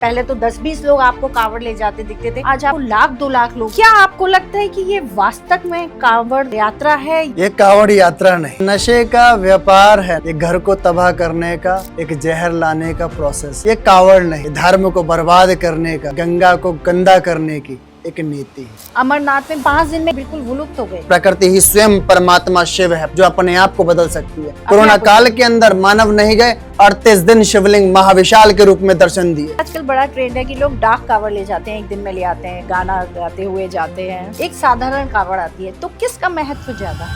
पहले तो 10-20 लोग आपको कांवड़ ले जाते दिखते थे, आज आपको लाख 2 लाख लोग। क्या आपको लगता है कि ये वास्तव में कांवड़ यात्रा है? ये कांवड़ यात्रा नहीं, नशे का व्यापार है। ये घर को तबाह करने का, एक जहर लाने का प्रोसेस। ये कांवड़ नहीं, धर्म को बर्बाद करने का, गंगा को गंदा करने की एक नीति है। अमरनाथ में 5 दिन में बिल्कुल विलुप्त हो गए। प्रकृति ही स्वयं परमात्मा शिव है जो अपने आप को बदल सकती है। कोरोना काल के अंदर मानव नहीं गए, 38 दिन शिवलिंग महाविशाल के रूप में दर्शन दिए। आजकल बड़ा ट्रेंड है कि लोग डाक कांवड़ ले जाते हैं, एक दिन में ले आते हैं, गाना गाते हुए जाते हैं। एक साधारण कांवड़ आती है, तो किसका महत्व ज्यादा?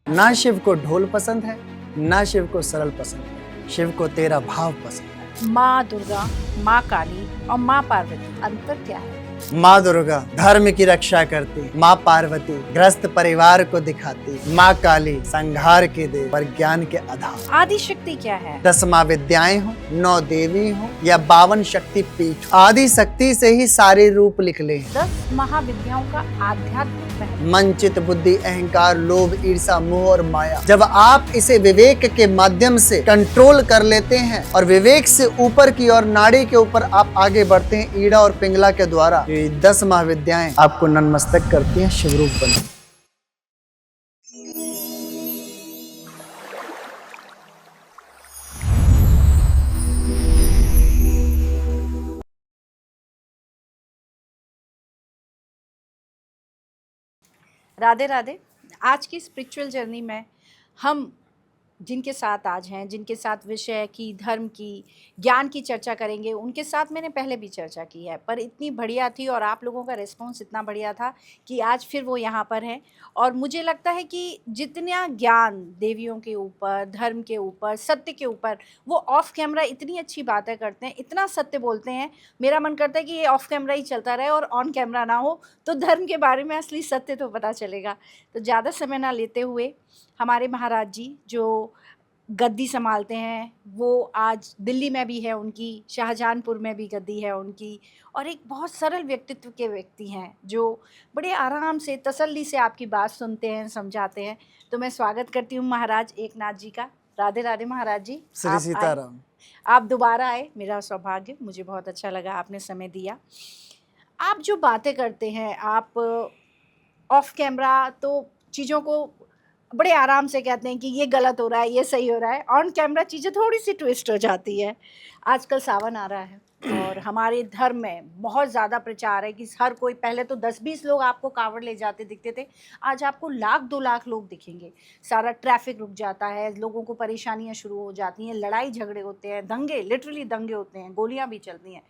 ना शिव को ढोल पसंद है, ना शिव को सरल पसंद है, शिव को तेरा भाव पसंद है। माँ दुर्गा, माँ काली और माँ पार्वती, अंतर क्या है? माँ दुर्गा धर्म की रक्षा करती, माँ पार्वती ग्रस्त परिवार को दिखाती, माँ काली संहार के दे पर ज्ञान के आधार। आदि शक्ति क्या है? 10 महाविद्याएं हो, 9 देवी हो या 52 शक्ति पीठ, आदि शक्ति से ही सारे रूप निकले हैं। 10 महाविद्याओं का आध्यात्मिक महत्व। मन, चित्त, बुद्धि, अहंकार, लोभ, ईर्षा, मोह और माया। जब आप इसे विवेक के माध्यम से कंट्रोल कर लेते हैं और विवेक से ऊपर की और नाड़ी के ऊपर आप आगे बढ़ते हैं, ईड़ा और पिंगला के द्वारा, ये 10 महाविद्याएं आपको नतमस्तक करती हैं, शिवरूप बने। राधे राधे। आज की स्पिरिचुअल जर्नी में हम जिनके साथ आज हैं, जिनके साथ विषय की, धर्म की, ज्ञान की चर्चा करेंगे, उनके साथ मैंने पहले भी चर्चा की है, पर इतनी बढ़िया थी और आप लोगों का रिस्पॉन्स इतना बढ़िया था कि आज फिर वो यहाँ पर हैं। और मुझे लगता है कि जितना ज्ञान देवियों के ऊपर, धर्म के ऊपर, सत्य के ऊपर, वो ऑफ कैमरा इतनी अच्छी बातें करते हैं, इतना सत्य बोलते हैं, मेरा मन करता है कि ये ऑफ कैमरा ही चलता रहे और ऑन कैमरा ना हो, तो धर्म के बारे में असली सत्य तो पता चलेगा। तो ज़्यादा समय ना लेते हुए हमारे महाराज जी जो गद्दी संभालते हैं, वो आज दिल्ली में भी है उनकी, शाहजहानपुर में भी गद्दी है उनकी, और एक बहुत सरल व्यक्तित्व के व्यक्ति हैं जो बड़े आराम से, तसल्ली से आपकी बात सुनते हैं, समझाते हैं। तो मैं स्वागत करती हूँ महाराज एकनाथ जी का। राधे राधे महाराज जी। श्री सीताराम। आप दोबारा आए, मेरा सौभाग्य, मुझे बहुत अच्छा लगा, आपने समय दिया। आप जो बातें करते हैं, आप ऑफ कैमरा तो चीज़ों को बड़े आराम से कहते हैं कि ये गलत हो रहा है, ये सही हो रहा है, ऑन कैमरा चीज़ें थोड़ी सी ट्विस्ट हो जाती है। आजकल सावन आ रहा है और हमारे धर्म में बहुत ज़्यादा प्रचार है कि हर कोई, पहले तो 10-20 लोग आपको कांवड़ ले जाते दिखते थे, आज आपको लाख 2 लाख लोग दिखेंगे। सारा ट्रैफिक रुक जाता है, लोगों को परेशानियाँ शुरू हो जाती हैं, लड़ाई झगड़े होते हैं, दंगे, लिटरली दंगे होते हैं, गोलियाँ भी चलती हैं।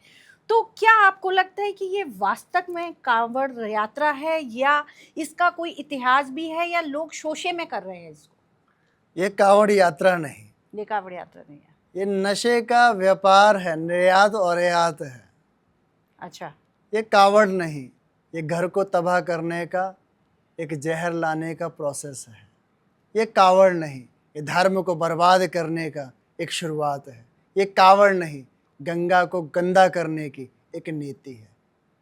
तो क्या आपको लगता है कि ये वास्तव में कांवड़ यात्रा है या इसका कोई इतिहास भी है या लोग शोशे में कर रहे हैं इसको? ये कांवड़ यात्रा नहीं, ये कांवड़ यात्रा नहीं है। ये नशे का व्यापार है, निर्यात और आयात है। अच्छा। ये कांवड़ नहीं, ये घर को तबाह करने का, एक जहर लाने का प्रोसेस है। ये कांवड़ नहीं, ये धर्म को बर्बाद करने का एक शुरुआत है। ये कांवड़ नहीं, गंगा को गंदा करने की एक नीति है।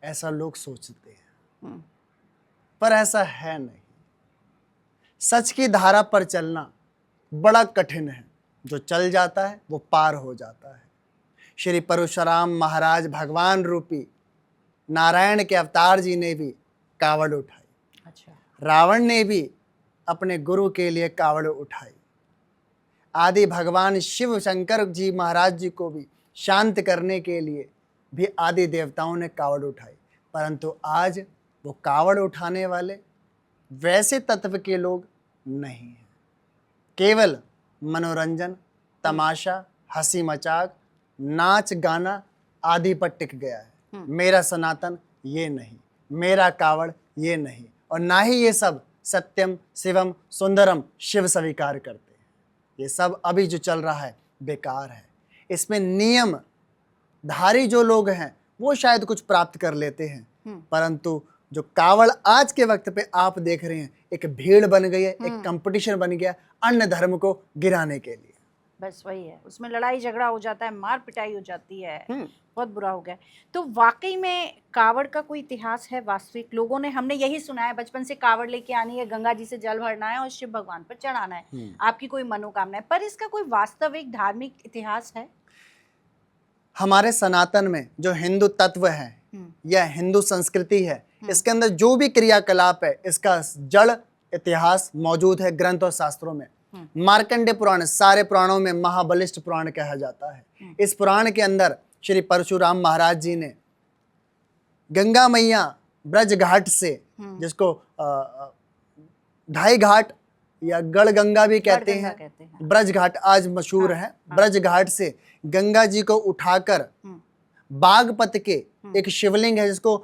ऐसा लोग सोचते हैं, पर ऐसा है नहीं। सच की धारा पर चलना बड़ा कठिन है, जो चल जाता है वो पार हो जाता है। श्री परशुराम महाराज भगवान रूपी नारायण के अवतार जी ने भी कावड़ उठाई। अच्छा। रावण ने भी अपने गुरु के लिए कावड़ उठाई। आदि भगवान शिव शंकर जी महाराज जी को भी शांत करने के लिए भी आदि देवताओं ने कावड़ उठाई। परंतु आज वो कावड़ उठाने वाले वैसे तत्व के लोग नहीं हैं। केवल मनोरंजन, तमाशा, हंसी मजाक, नाच गाना आदि पर टिक गया है। मेरा सनातन ये नहीं, मेरा कावड़ ये नहीं, और ना ही ये सब सत्यम शिवम सुंदरम शिव स्वीकार करते हैं। ये सब अभी जो चल रहा है बेकार है। इसमें नियम धारी जो लोग हैं वो शायद कुछ प्राप्त कर लेते हैं, परंतु जो कावड़ आज के वक्त पे आप देख रहे हैं, एक भीड़ बन गई है, एक कंपटीशन बन गया अन्य धर्म को गिराने के लिए। बस वही है, उसमें लड़ाई झगड़ा हो जाता है, मार पिटाई हो जाती है, बहुत बुरा हो गया। तो वाकई में कावड़ का कोई इतिहास है वास्तविक? लोगों ने, हमने यही सुना है बचपन से, कावड़ लेके आनी है, गंगा जी से जल भरना है और शिव भगवान पर चढ़ाना है, आपकी कोई मनोकामना है, पर इसका कोई वास्तविक धार्मिक इतिहास है? हमारे सनातन में जो हिंदू तत्व है या हिंदू संस्कृति है, इसके अंदर जो भी क्रियाकलाप है, इसका जड़ इतिहास मौजूद है ग्रंथ और शास्त्रों में। मार्कंडेय पुराण, सारे पुराणों में महाबलिष्ठ पुराण कहा जाता है। इस पुराण के अंदर श्री परशुराम महाराज जी ने गंगा मैया ब्रज घाट से, जिसको ढाई घाट या गढ़ गंगा भी कहते हैं, ब्रज घाट आज मशहूर है, ब्रज घाट से गंगा जी को उठाकर बागपत के एक शिवलिंग है जिसको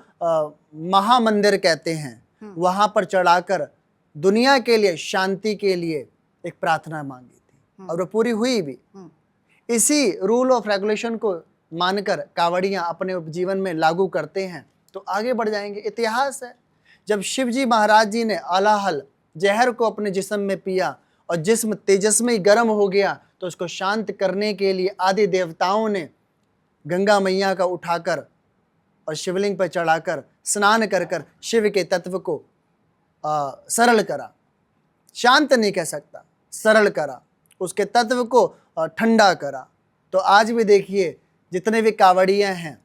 महामंदिर कहते हैं, वहां पर चढ़ाकर दुनिया के लिए शांति के लिए एक प्रार्थना मांगी थी और वो पूरी हुई भी। इसी रूल ऑफ रेगुलेशन को मानकर कांवड़ियां अपने जीवन में लागू करते हैं तो आगे बढ़ जाएंगे। इतिहास है, जब शिवजी महाराज जी ने आलाहल जहर को अपने जिस्म में पिया और जिस्म तेजस्वी गर्म हो गया तो उसको शांत करने के लिए आदि देवताओं ने गंगा मैया का उठाकर और शिवलिंग पर चढ़ाकर स्नान कर कर शिव के तत्व को सरल करा। शांत नहीं कह सकता, सरल करा, उसके तत्व को ठंडा करा। तो आज भी देखिए जितने भी कांवड़ियां हैं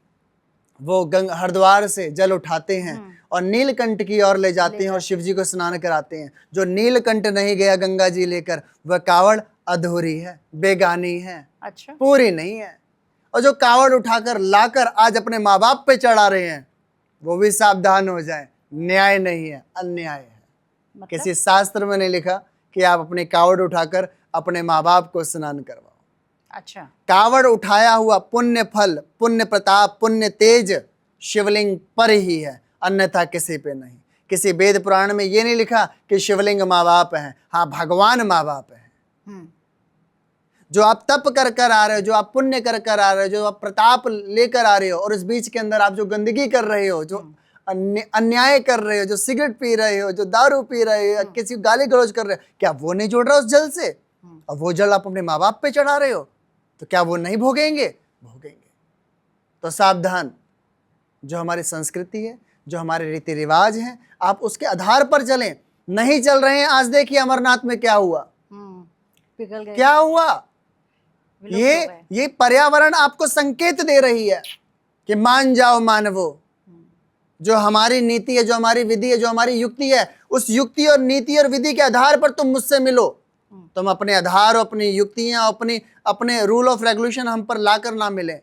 वो हरिद्वार से जल उठाते हैं और नीलकंठ की ओर ले जाते हैं और शिवजी को स्नान कराते हैं। जो नीलकंठ नहीं गया गंगा जी लेकर, वह कावड़ अधूरी है, बेगानी है, अच्छा, पूरी नहीं है। और जो कावड़ उठाकर लाकर आज अपने माँ बाप पे चढ़ा रहे हैं, वो भी सावधान हो जाएं, न्याय नहीं है, अन्याय है। मतलब? किसी शास्त्र में नहीं लिखा कि आप अपने कावड़ उठाकर अपने माँ बाप को स्नान करवाओ। अच्छा, कावड़ उठाया हुआ पुण्य फल, पुण्य प्रताप, पुण्य तेज शिवलिंग पर ही है, अन्यथा किसी पे नहीं। किसी वेद पुराण में ये नहीं लिखा कि शिवलिंग माँ बाप हैं। हाँ, भगवान माँ बाप हैं। जो आप तप कर कर आ रहे हो, जो आप पुण्य कर कर आ रहे हो, जो आप प्रताप लेकर आ रहे हो, और इस बीच के अंदर आप जो गंदगी कर रहे हो, जो अन्याय कर रहे हो, जो सिगरेट पी रहे हो, जो दारू पी रहे हो, या किसी गाली गलौज कर रहे हो, क्या वो नहीं जुड़ रहा उस जल से? और वो जल आप अपने माँ बाप पे चढ़ा रहे हो तो क्या वो नहीं भोगेंगे? भोगेंगे। तो सावधान, जो हमारी संस्कृति है, जो हमारे रीति रिवाज हैं, आप उसके आधार पर चलें। नहीं चल रहे हैं, आज देखिए अमरनाथ में क्या हुआ, पिघल गए, क्या हुआ। ये पर्यावरण आपको संकेत दे रही है कि मान जाओ मानवो, जो हमारी नीति है, जो हमारी विधि है, जो हमारी युक्ति है, उस युक्ति और नीति और विधि के आधार पर तुम मुझसे मिलो। तुम अपने आधार, अपनी युक्तियां, अपने रूल ऑफ रेगुलेशन हम पर लाकर ना मिले,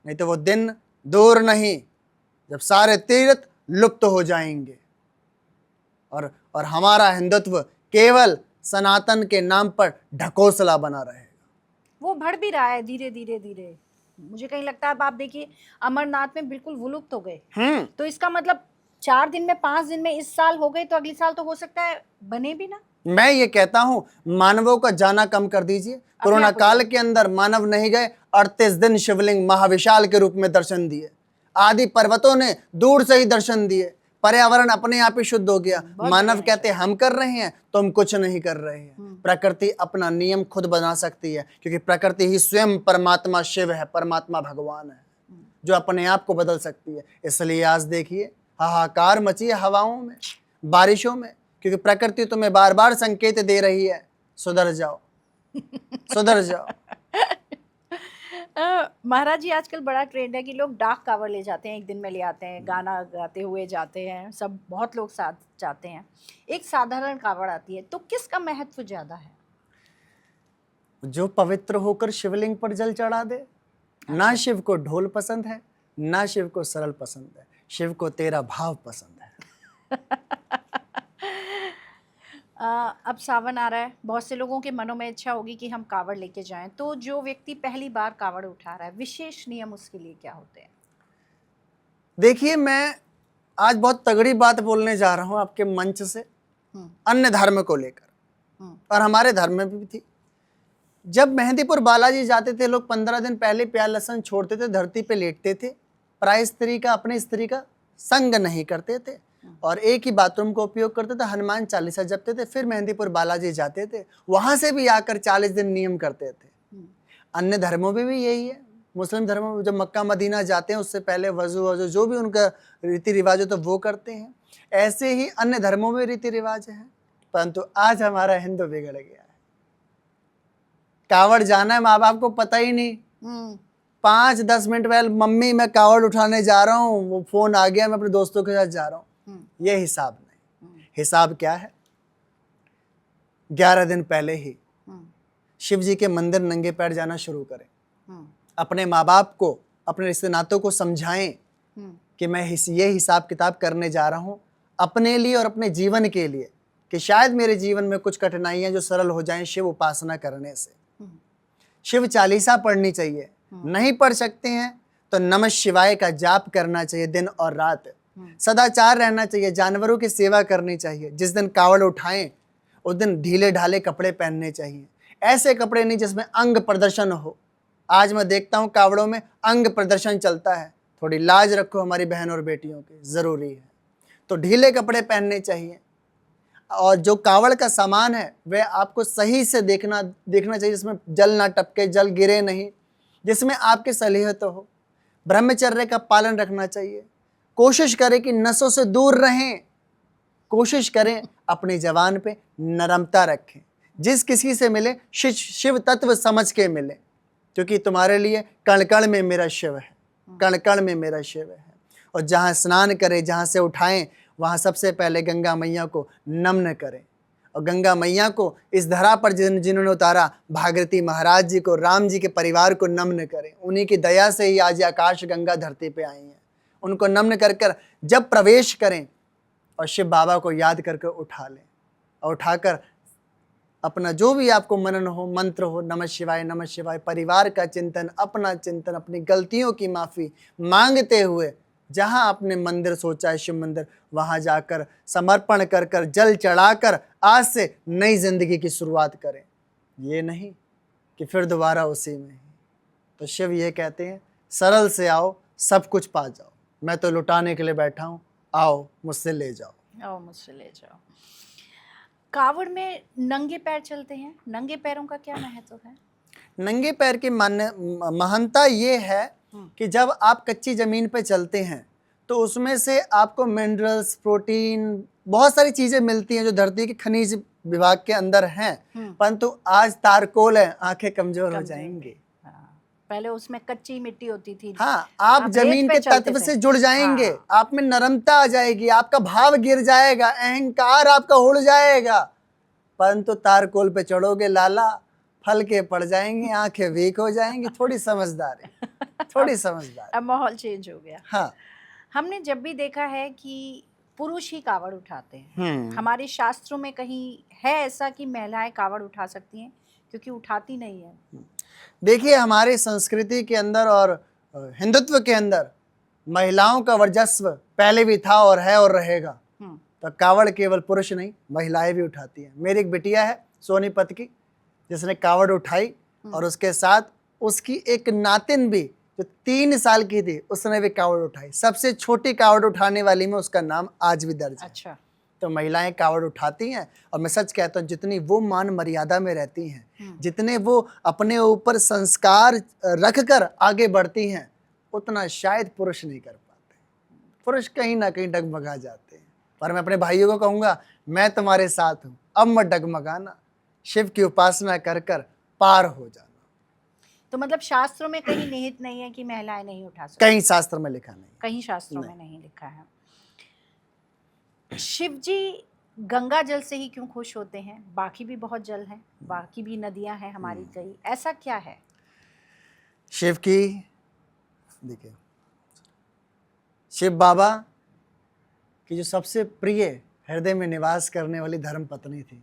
नहीं तो वो दिन दूर नहीं जब सारे तीर्थ लुप्त हो जाएंगे और हमारा हिंदुत्व केवल सनातन के नाम पर ढकोसला बना रहेगा। वो बढ़ भी रहा है धीरे धीरे धीरे। मुझे कहीं लगता है, अब आप देखिए अमरनाथ में बिल्कुल विलुप्त हो गए, तो इसका मतलब 4 दिन में, 5 दिन में इस साल हो गए तो अगले साल तो हो सकता है बने भी ना। मैं ये कहता हूं मानवों का जाना कम कर दीजिए। कोरोना काल के अंदर मानव नहीं गए, 38 दिन शिवलिंग महाविशाल के रूप में दर्शन दिए, आदि पर्वतों ने दूर से ही दर्शन दिए, पर्यावरण अपने आप ही शुद्ध हो गया। मानव कहते हम कर रहे हैं, तुम कुछ नहीं कर रहे हैं। प्रकृति अपना नियम खुद बना सकती है, क्योंकि प्रकृति ही स्वयं परमात्मा शिव है, परमात्मा भगवान है, जो अपने आप को बदल सकती है। इसलिए आज देखिए हाहाकार मची है हवाओं में, बारिशों में, क्योंकि प्रकृति तुम्हें बार बार संकेत दे रही है, सुधर जाओ, सुधर जाओ। महाराज जी, आजकल बड़ा ट्रेंड है कि लोग डाक कावड़ ले जाते हैं, एक दिन में ले आते हैं, गाना गाते हुए जाते हैं, सब बहुत लोग साथ जाते हैं। एक साधारण कावड़ आती है, तो किसका महत्व ज्यादा है? जो पवित्र होकर शिवलिंग पर जल चढ़ा दे। ना शिव को ढोल पसंद है, ना शिव को सरल पसंद है, शिव को तेरा भाव पसंद है। अब सावन आ रहा है, बहुत से लोगों के मनों में इच्छा होगी कि हम कावड़ लेके जाएं, तो जो व्यक्ति पहली बार कावड़ उठा रहा है, विशेष नियम उसके लिए क्या होते हैं? देखिए, मैं आज बहुत तगड़ी बात बोलने जा रहा हूं आपके मंच से, अन्य धर्म को लेकर, और हमारे धर्म में भी थी। जब मेहंदीपुर बालाजी जाते थे लोग, 15 दिन पहले प्याज लहसुन छोड़ते थे, धरती पे लेटते थे, पराई स्त्री का, अपनी स्त्री का संग नहीं करते थे, और एक ही बाथरूम का उपयोग करते थे, हनुमान चालीसा जपते थे, फिर मेहंदीपुर बालाजी जाते थे, वहां से भी आकर 40 दिन नियम करते थे। अन्य धर्मों में भी यही है। मुस्लिम धर्मों में जब मक्का मदीना जाते हैं उससे पहले वजू जो भी उनका रीति रिवाज हो तो वो करते हैं। ऐसे ही अन्य धर्मों में रीति रिवाज है, परंतु आज हमारा हिंदू बिगड़ गया है। कावड़ जाना है, माँ बाप को पता ही नहीं, 5-10 मिनट पहले मम्मी मैं कावड़ उठाने जा रहा हूँ, वो फोन आ गया, मैं अपने दोस्तों के साथ जा रहा हूँ, ये हिसाब नहीं। हिसाब क्या है? 11 दिन पहले ही शिव जी के मंदिर नंगे पैर जाना शुरू करें। अपने माँ बाप को, अपने रिश्ते नातों को समझाएं कि मैं ये हिसाब किताब करने जा रहा हूँ अपने लिए और अपने जीवन के लिए, कि शायद मेरे जीवन में कुछ कठिनाइयां जो सरल हो जाएं शिव उपासना करने से। शिव चालीसा पढ़नी चाहिए, नहीं पढ़ सकते हैं तो नमः शिवाय का जाप करना चाहिए दिन और रात। सदाचार रहना चाहिए, जानवरों की सेवा करनी चाहिए। जिस दिन कावड़ उठाएं उस दिन ढीले ढाले कपड़े पहनने चाहिए, ऐसे कपड़े नहीं जिसमें अंग प्रदर्शन हो। आज मैं देखता हूँ कावड़ों में अंग प्रदर्शन चलता है, थोड़ी लाज रखो हमारी बहन और बेटियों की, जरूरी है। तो ढीले कपड़े पहनने चाहिए, और जो कावड़ का सामान है वह आपको सही से देखना चाहिए, जिसमें जल ना टपके, जल गिरे नहीं, जिसमें आपकी सलीहत हो। ब्रह्मचर्य का पालन रखना चाहिए। कोशिश करें कि नशों से दूर रहें, कोशिश करें अपनी जबान पे नरमता रखें। जिस किसी से मिले शिव तत्व समझ के मिले, क्योंकि तुम्हारे लिए कण कण में मेरा शिव है, कण कण में मेरा शिव है। और जहाँ स्नान करें, जहाँ से उठाएं, वहाँ सबसे पहले गंगा मैया को नमन करें। और गंगा मैया को इस धरा पर जिन्होंने उतारा, भागीरथी महाराज जी को, राम जी के परिवार को नमन करें। उन्हीं की दया से ही आज आकाश गंगा धरती पे आई हैं। उनको नमन कर कर जब प्रवेश करें और शिव बाबा को याद करके उठा लें, और उठाकर अपना जो भी आपको मनन हो, मंत्र हो, नमः शिवाय, परिवार का चिंतन, अपना चिंतन, अपनी गलतियों की माफ़ी मांगते हुए जहां आपने मंदिर सोचा है, शिव मंदिर, वहां जाकर समर्पण कर कर, जल चढ़ाकर आज से नई जिंदगी की शुरुआत करें। ये नहीं कि फिर दोबारा उसी में ही। तो शिव ये कहते हैं, सरल से आओ, सब कुछ पा जाओ। मैं तो लुटाने के लिए बैठा हूँ, आओ मुझसे ले जाओ, आओ मुझसे ले जाओ। कावड़ में नंगे पैर चलते हैं, नंगे पैरों का क्या महत्व है? नंगे पैर की महानता ये है कि जब आप कच्ची जमीन पे चलते हैं तो उसमें से आपको मिनरल्स, प्रोटीन, बहुत सारी चीजें मिलती हैं जो धरती के खनिज विभाग के अंदर हैं। परंतु आज तारकोल है, आंखें कमजोर हो जाएंगी। पहले उसमें कच्ची मिट्टी होती थी। हाँ, आप जमीन के तत्व से जुड़ जाएंगे। हाँ। आप में नरमता आ जाएगी, आपका भाव गिर जाएगा, अहंकार आपका उड़ जाएगा। परंतु तारकोल पे चढ़ोगे लाला, फल के पड़ जाएंगे, आंखें वीक हो जाएंगी। थोड़ी समझदारी, थोड़ी समझदारी। अब माहौल चेंज हो गया। हाँ, हमने जब भी देखा है कि पुरुष ही कावड़ उठाते हैं, हमारे शास्त्रों में कहीं है ऐसा कि महिलाएं कावड़ उठा सकती हैं? क्योंकि उठाती नहीं है। देखिए, हमारी संस्कृति के अंदर और हिंदुत्व के अंदर महिलाओं का वर्चस्व पहले भी था और है और रहेगा। तो कावड़ केवल पुरुष नहीं, महिलाएं भी उठाती हैं। मेरी एक बिटिया है सोनीपत की, जिसने कावड़ उठाई, और उसके साथ उसकी एक नातिन भी जो 3 साल की थी, उसने भी कावड़ उठाई। सबसे छोटी कावड़ उठाने वाली में उसका नाम आज भी दर्ज है। अच्छा। तो महिलाएं कावड़ उठाती हैं, और मैं सच कहता हूँ, जितनी वो मान मर्यादा में रहती हैं, जितने वो अपने ऊपर संस्कार रख कर आगे बढ़ती हैं, उतना शायद पुरुष नहीं कर पाते। पुरुष कहीं ना कहीं डगमगा जाते हैं। पर मैं अपने भाइयों को कहूँगा, मैं तुम्हारे साथ हूँ, अब मत डगमगाना, शिव की उपासना कर कर पार हो जाना। तो मतलब शास्त्रों में कहीं निहित नहीं है कि महिलाएं नहीं उठा सकती? कहीं शास्त्र में लिखा नहीं, कहीं शास्त्रों में नहीं लिखा है। शिव जी गंगा जल से ही क्यों खुश होते हैं? बाकी भी बहुत जल हैं, बाकी भी नदियां हैं हमारी कई, ऐसा क्या है? शिव की, देखिए, शिव बाबा की जो सबसे प्रिय हृदय में निवास करने वाली धर्म पत्नी थी,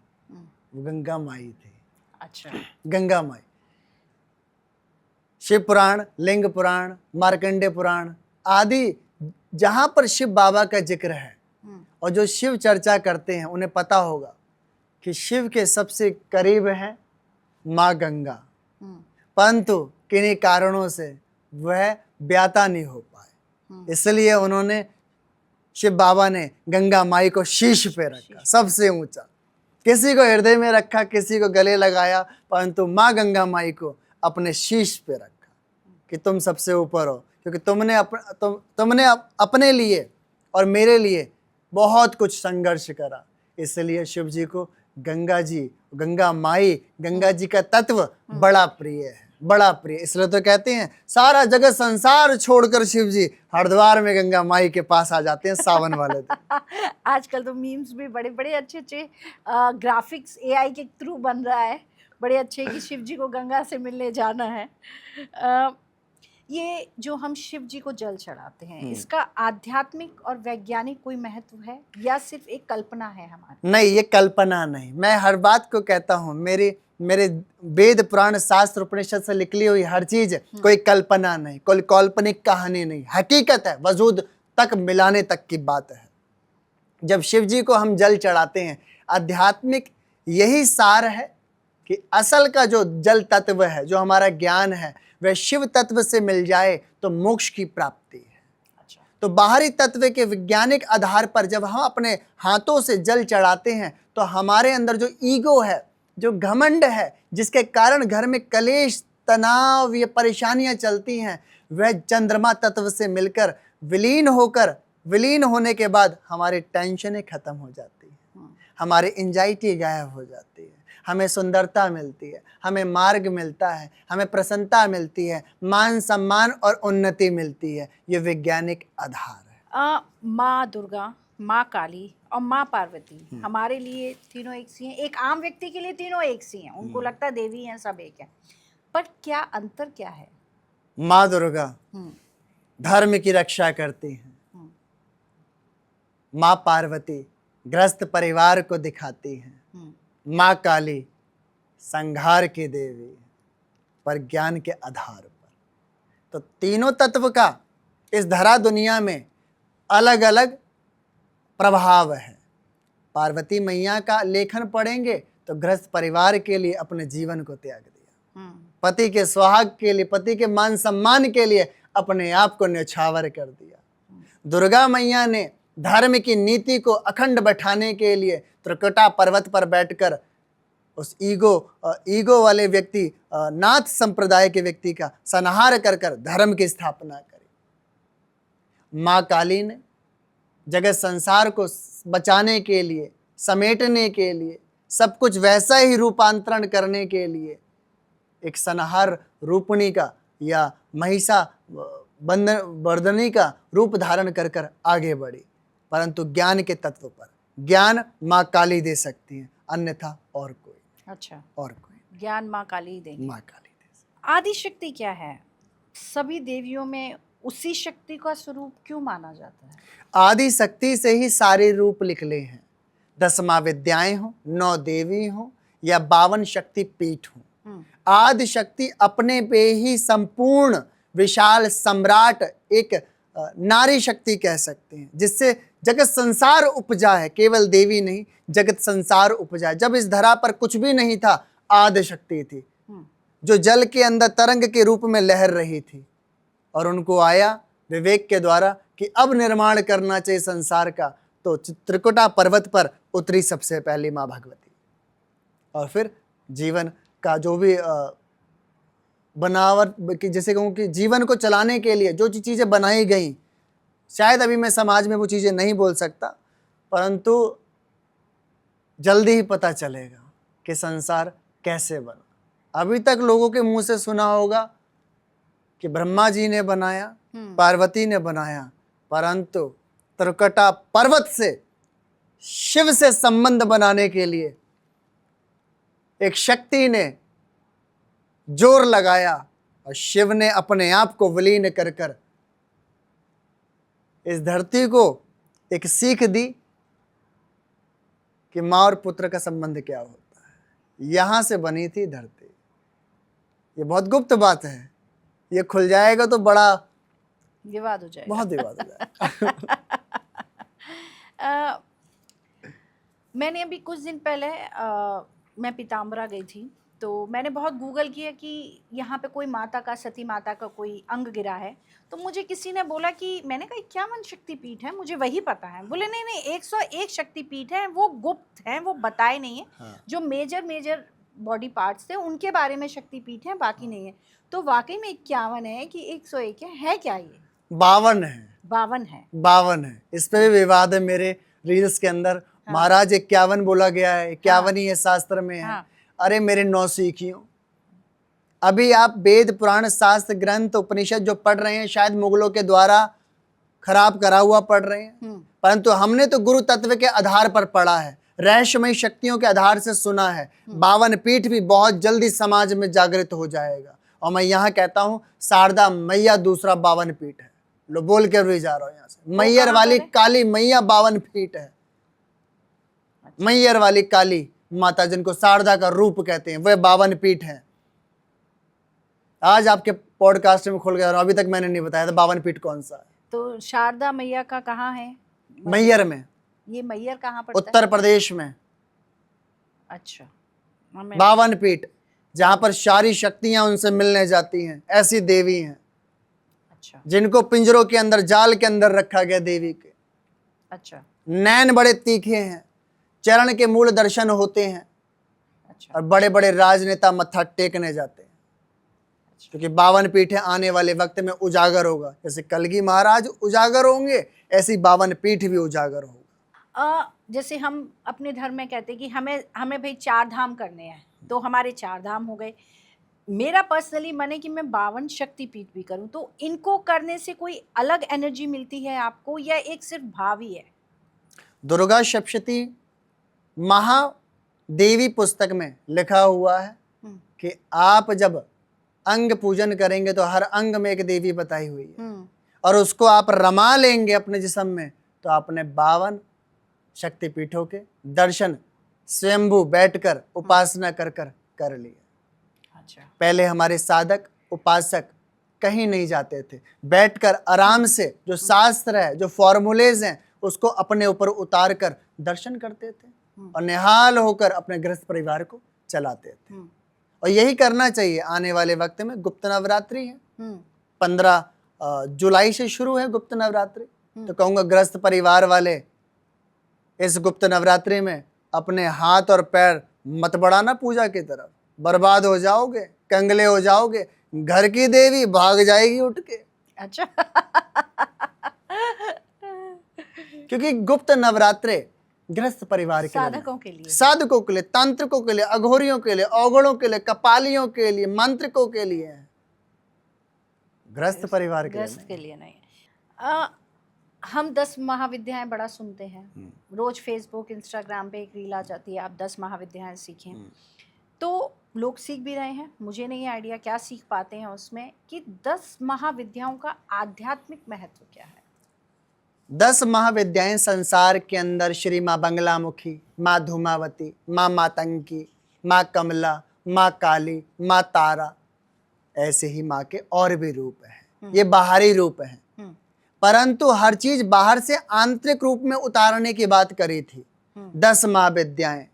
वो गंगा माई थी। अच्छा। गंगा माई। शिव पुराण, लिंग पुराण, मार्कंडे पुराण आदि जहां पर शिव बाबा का जिक्र है और जो शिव चर्चा करते हैं, उन्हें पता होगा कि शिव के सबसे करीब है माँ गंगा, परंतु किन्हीं कारणों से वह ब्याता नहीं हो पाए। इसलिए उन्होंने, शिव बाबा ने गंगा माई को शीश पे रखा, सबसे ऊंचा। किसी को हृदय में रखा, किसी को गले लगाया, परंतु माँ गंगा माई को अपने शीश पे रखा कि तुम सबसे ऊपर हो, क्योंकि तुमने अपने लिए और मेरे लिए बहुत कुछ संघर्ष करा। इसलिए शिव जी को गंगा जी, गंगा माई, गंगा जी का तत्व बड़ा प्रिय है। बड़ा प्रिय। इसलिए तो कहते हैं सारा जगत संसार छोड़कर शिव जी हरिद्वार में गंगा माई के पास आ जाते हैं सावन वाले दिन। आजकल तो मीम्स भी बड़े बड़े अच्छे अच्छे ग्राफिक्स एआई के थ्रू बन रहा है, बड़े अच्छे कि शिव जी को गंगा से मिलने जाना है। अ, ये जो हम शिव जी को जल चढ़ाते हैं, इसका आध्यात्मिक और वैज्ञानिक कोई महत्व है या सिर्फ एक कल्पना है हमारी? नहीं, ये कल्पना नहीं। मैं हर बात को कहता हूँ, मेरे मेरे वेद पुराण शास्त्र उपनिषद से निकली हुई हर चीज कोई कल्पना नहीं, कोई काल्पनिक कहानी नहीं, हकीकत है, वजूद तक मिलाने तक की बात है। जब शिव जी को हम जल चढ़ाते हैं, आध्यात्मिक यही सार है कि असल का जो जल तत्व है, जो हमारा ज्ञान है, वह शिव तत्व से मिल जाए तो मोक्ष की प्राप्ति है। अच्छा। तो बाहरी तत्व के वैज्ञानिक आधार पर जब हम अपने हाथों से जल चढ़ाते हैं तो हमारे अंदर जो ईगो है, जो घमंड है, जिसके कारण घर में कलेश, तनाव, ये परेशानियां चलती हैं, वह चंद्रमा तत्व से मिलकर विलीन होने के बाद हमारी टेंशनें खत्म हो जाती हैं, हमारी एंजाइटी गायब हो जाती है, हमें सुंदरता मिलती है, हमें मार्ग मिलता है, हमें प्रसन्नता मिलती है, मान सम्मान और उन्नति मिलती है। ये वैज्ञानिक आधार है। माँ दुर्गा, माँ काली और माँ पार्वती हमारे लिए तीनों एक सी हैं। एक आम व्यक्ति के लिए तीनों एक सी हैं, उनको लगता है देवी हैं, सब एक हैं, पर क्या अंतर क्या है? माँ दुर्गा धर्म की रक्षा करती हैं, माँ पार्वती ग्रस्त परिवार को दिखाती हैं, माँ काली संहार की देवी पर ज्ञान के आधार पर। तो तीनों तत्व का इस धरा दुनिया में अलग अलग प्रभाव है। पार्वती मैया का लेखन पढ़ेंगे तो गृहस्थ परिवार के लिए अपने जीवन को त्याग दिया, पति के सुहाग के लिए, पति के मान सम्मान के लिए अपने आप को न्यौछावर कर दिया। दुर्गा मैया ने धर्म की नीति को अखंड बैठाने के लिए त्रिकुटा पर्वत पर बैठकर उस ईगो वाले व्यक्ति, नाथ संप्रदाय के व्यक्ति का संहार कर धर्म की स्थापना करी। माँ काली ने जगत संसार को बचाने के लिए, समेटने के लिए, सब कुछ वैसा ही रूपांतरण करने के लिए एक संहार रूपणी का या महिषा वर्धनी का रूप धारण कर आगे बढ़ी। परंतु ज्ञान के तत्व पर ज्ञान माँ काली दे सकती है, अन्यथा और कोई। अच्छा, और कोई ज्ञान माँ काली ही देंगी। माँ काली दे। आदि शक्ति क्या है? सभी देवियों में उसी शक्ति का स्वरूप क्यों माना जाता है? आदि शक्ति से ही सारे रूप निकले हैं। 10 विद्याएं हो, 9 देवी हो या 52 शक्ति पीठ हो, आदि शक्ति अपने पे ही संपूर्ण विशाल सम्राट एक नारी शक्ति कह सकते हैं, जिससे जगत संसार उपजा है। केवल देवी नहीं, जगत संसार उपजा। जब इस धरा पर कुछ भी नहीं था, आदि शक्ति थी जो जल के अंदर तरंग के रूप में लहर रही थी, और उनको आया विवेक के द्वारा कि अब निर्माण करना चाहिए संसार का। तो त्रिकुटा पर्वत पर उतरी सबसे पहली माँ भगवती, और फिर जीवन का जो भी बनावट, जैसे कहूँ कि जीवन को चलाने के लिए जो चीज़ें बनाई गई, शायद अभी मैं समाज में वो चीज़ें नहीं बोल सकता, परंतु जल्दी ही पता चलेगा कि संसार कैसे बना। अभी तक लोगों के मुंह से सुना होगा कि ब्रह्मा जी ने बनाया, पार्वती ने बनाया, परंतु त्रिकुटा पर्वत से शिव से संबंध बनाने के लिए एक शक्ति ने जोर लगाया और शिव ने अपने आप को विलीन कर इस धरती को एक सीख दी कि माँ और पुत्र का संबंध क्या होता है। यहां से बनी थी धरती। ये बहुत गुप्त बात है, ये खुल जाएगा तो बड़ा विवाद हो जाएगा, बहुत विवाद हो जाएगा। मैंने अभी कुछ दिन पहले मैं पीताम्बरा गई थी, तो मैंने बहुत गूगल किया कि यहाँ पे कोई माता का, सती माता का कोई अंग गिरा है। तो मुझे किसी ने बोला कि, मैंने कहा 51 शक्तिपीठ है, मुझे वही पता है। बोले नहीं 101 शक्तिपीठ है, वो गुप्त हैं, वो बताए नहीं है। हाँ। जो मेजर बॉडी पार्ट्स थे उनके बारे में शक्तिपीठ है, बाकी नहीं है। तो वाकई में 51 है कि 101 है क्या? ये 52 है। 52 है। इस पे भी विवाद है मेरे रील्स के अंदर। हाँ। महाराज 51 बोला गया है, 51 ही है शास्त्र में है। हाँ। अरे मेरे 9 सीखियों, अभी आप वेद पुराण शास्त्र ग्रंथ उपनिषद जो पढ़ रहे हैं शायद मुगलों के द्वारा खराब करा हुआ पढ़ रहे हैं, परंतु हमने तो गुरु तत्व के आधार पर पढ़ा है, रहस्यमय शक्तियों के आधार से सुना है। 52 पीठ भी बहुत जल्दी समाज में जागृत हो जाएगा। और मैं यहाँ कहता हूँ शारदा मैया दूसरा 52 पीठ है। लो बोल के भी जा रहा हूँ यहाँ से, मैयर वाली काली मैया 52 फीट है। मैयर वाली काली माता जिनको शारदा का रूप कहते हैं वह 52 पीठ है। आज आपके पॉडकास्ट में खोल गया, अभी तक मैंने नहीं बताया था 52 पीठ कौन सा है। तो शारदा मैया का कहाँ है? मैयर में। ये मैयर कहाँ पड़ता है? उत्तर प्रदेश में। अच्छा, 52 पीठ जहां पर सारी शक्तियां उनसे मिलने जाती हैं, ऐसी देवी हैं। अच्छा, जिनको पिंजरों के अंदर जाल के अंदर रखा गया देवी के। अच्छा, नैन बड़े तीखे हैं, चरण के मूल दर्शन होते हैं। अच्छा, और बड़े बड़े राजनेता मत्था टेकने जाते हैं। क्योंकि 52 पीठें आने वाले वक्त में उजागर होगा। जैसे कलगी महाराज उजागर होंगे, ऐसी 52 पीठ भी उजागर होगा। जैसे हम अपने धर्म में कहते हैं कि हमें भाई 4 धाम करने हैं, तो हमारे 4 धाम हो गए। मेरा पर्सनली मन है कि मैं 52 शक्तिपीठ भी करूं, तो इनको करने से कोई अलग एनर्जी मिलती है आपको या एक सिर्फ भाव ही है? दुर्गा सप्तशती महादेवी पुस्तक में लिखा हुआ है कि आप जब अंग पूजन करेंगे तो हर अंग में एक देवी बताई हुई है, और उसको आप रमा लेंगे अपने जिस्म में तो आपने 52 शक्तिपीठों के दर्शन स्वयंभू बैठकर उपासना कर लिए। अच्छा, पहले हमारे साधक उपासक कहीं नहीं जाते थे, बैठकर आराम से जो शास्त्र है, जो फॉर्मूलेज हैं, उसको अपने ऊपर उतार कर दर्शन करते थे और निहाल होकर अपने गृहस्थ परिवार को चलाते थे। और यही करना चाहिए। आने वाले वक्त में गुप्त नवरात्रि है, 15 जुलाई से शुरू है गुप्त नवरात्रि। तो कहूँगा गृहस्थ परिवार वाले इस गुप्त नवरात्रि में अपने हाथ और पैर मत बढ़ाना पूजा की तरफ, बर्बाद हो जाओगे, कंगले हो जाओगे, घर की देवी भाग जाएगी उठ के। अच्छा। क्योंकि गुप्त नवरात्रे गृहस्थ परिवार के साधकों के लिए, साधकों के लिए, तांत्रिकों के लिए, अघोरियों के लिए, औगणों के लिए, कपालियों के लिए, मंत्रिकों के लिए है, गृहस्थ परिवार के लिए नहीं। हम 10 महाविद्याएं बड़ा सुनते हैं, रोज फेसबुक इंस्टाग्राम पे एक रील आ जाती है, आप 10 महाविद्याएं सीखें। तो लोग सीख भी रहे हैं, मुझे नहीं आइडिया क्या सीख पाते हैं उसमें, कि 10 महाविद्याओं का आध्यात्मिक महत्व क्या है? 10 महाविद्याएं संसार के अंदर श्री माँ बंगलामुखी, माँ धूमावती, माँ मातंगी, माँ कमला, माँ काली, माँ तारा, ऐसे ही माँ के और भी रूप हैं। ये बाहरी रूप हैं, परंतु हर चीज बाहर से आंतरिक रूप में उतारने की बात करी थी। 10 महाविद्याएं,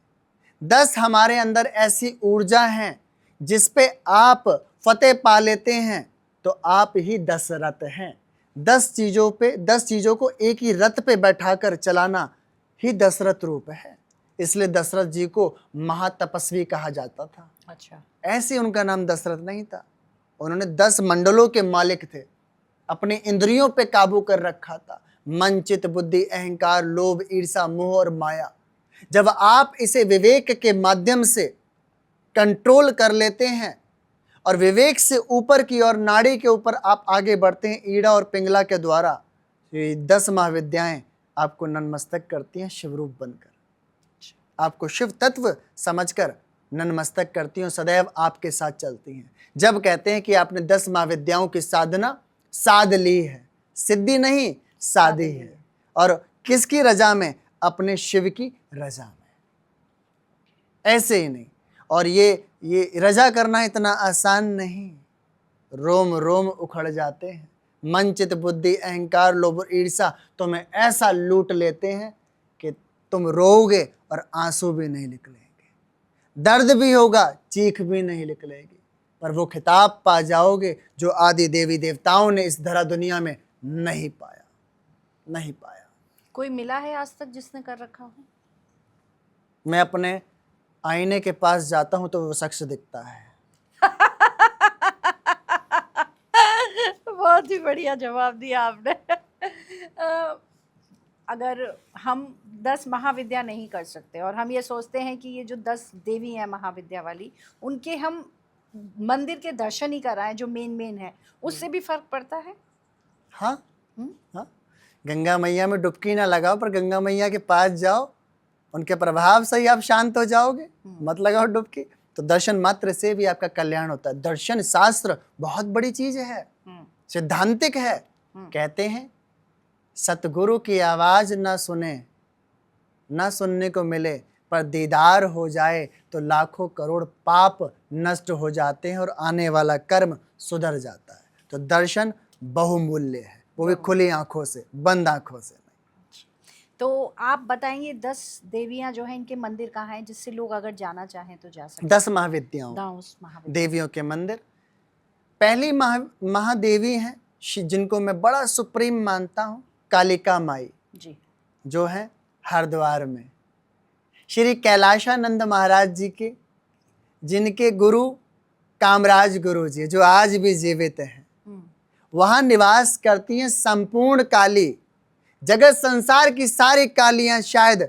10 हमारे अंदर ऐसी ऊर्जा हैं जिस पे आप फतेह पा लेते हैं तो आप ही 10 रथ हैं। 10 चीजों को एक ही रथ पे बैठाकर चलाना ही दशरथ रूप है। इसलिए दशरथ जी को महातपस्वी कहा जाता था। अच्छा, ऐसे उनका नाम दशरथ नहीं था। उन्होंने 10 मंडलों के मालिक थे, अपनी इंद्रियों पे काबू कर रखा था। मन, चित्त, बुद्धि, अहंकार, लोभ, ईर्षा, मोह और माया। जब आप इसे विवेक के माध्यम से कंट्रोल कर लेते हैं और विवेक से ऊपर की ओर नाड़ी के ऊपर आप आगे बढ़ते हैं ईड़ा और पिंगला के द्वारा, तो ये 10 महाविद्याएं आपको नतमस्तक करती हैं शिवरूप बनकर, आपको शिव तत्व समझकर नतमस्तक करती हैं, सदैव आपके साथ चलती हैं। जब कहते हैं कि आपने 10 महाविद्याओं की साधना साध ली है, सिद्धि नहीं साधी है, और किसकी रजा में? अपने शिव की रजा में, ऐसे ही नहीं। और ये रजा करना इतना आसान नहीं, रोम रोम उखड़ जाते हैं। मन, चित्त, बुद्धि, अहंकार, लोभ और ईर्षा तुम्हें ऐसा लूट लेते हैं कि तुम रोओगे और आंसू भी नहीं निकलेंगे, दर्द भी होगा, चीख भी नहीं निकलेगी, पर वो खिताब पा जाओगे जो आदि देवी देवताओं ने इस धरा दुनिया में नहीं पाया। कोई मिला है आज तक जिसने कर रखा हो? मैं अपने आईने के पास जाता हूं तो वो शख्स दिखता है। बहुत ही बढ़िया जवाब दिया आपने। अगर हम 10 महाविद्या नहीं कर सकते और हम ये सोचते हैं कि ये जो 10 देवी हैं महाविद्या वाली, उनके हम मंदिर के दर्शन ही कराएं जो मेन है, उससे भी फर्क पड़ता है। हाँ हम्म? हाँ, गंगा मैया में डुबकी ना लगाओ, पर गंगा मैया के पास जाओ, उनके प्रभाव से ही आप शांत हो जाओगे। मत लगाओ डुबकी। तो दर्शन मात्र से भी आपका कल्याण होता है। दर्शन शास्त्र बहुत बड़ी चीज है, सिद्धांतिक है। कहते हैं सतगुरु की आवाज ना सुने, ना सुनने को मिले, पर दीदार हो जाए तो लाखों करोड़ पाप नष्ट हो जाते हैं और आने वाला कर्म सुधर जाता है। तो दर्शन बहुमूल्य है, वो भी खुली आंखों से, बंद आंखों से नहीं। तो आप बताएंगे 10 देवियां जो हैं इनके मंदिर कहाँ हैं, जिससे लोग अगर जाना चाहें तो जा सकते 10 महाविद्याओं, 10 महाविद्या देवियों के मंदिर। पहली महादेवी हैं जिनको मैं बड़ा सुप्रीम मानता हूँ, कालिका माई जी, जो है हरिद्वार में। श्री कैलाशानंद महाराज जी के, जिनके गुरु कामराज गुरु जी जो आज भी जीवित हैं, वहां निवास करती हैं संपूर्ण काली। जगत संसार की सारी कालियां शायद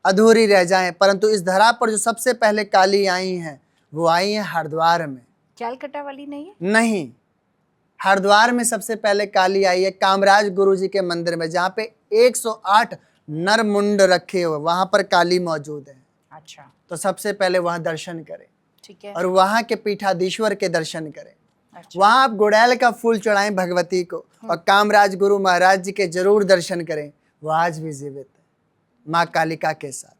अधूरी रह जाएं, परंतु इस धरा पर जो सबसे पहले काली आई हैं वो आई हैं हरिद्वार में। कैलकाटा वाली नहीं है? नहीं, हरिद्वार में सबसे पहले काली आई है, कामराज गुरु जी के मंदिर में, जहाँ पे 108 नर मुंड रखे हुए, वहां पर काली मौजूद है। अच्छा, तो सबसे पहले वहां दर्शन करें, ठीक है। और वहां के पीठाधीश्वर के दर्शन करें। अच्छा, वहां आप गुड़ैल का फूल चढ़ाएं भगवती को, और कामराज गुरु महाराज जी के जरूर दर्शन करें, वो आज भी जीवित है माँ कालिका के साथ।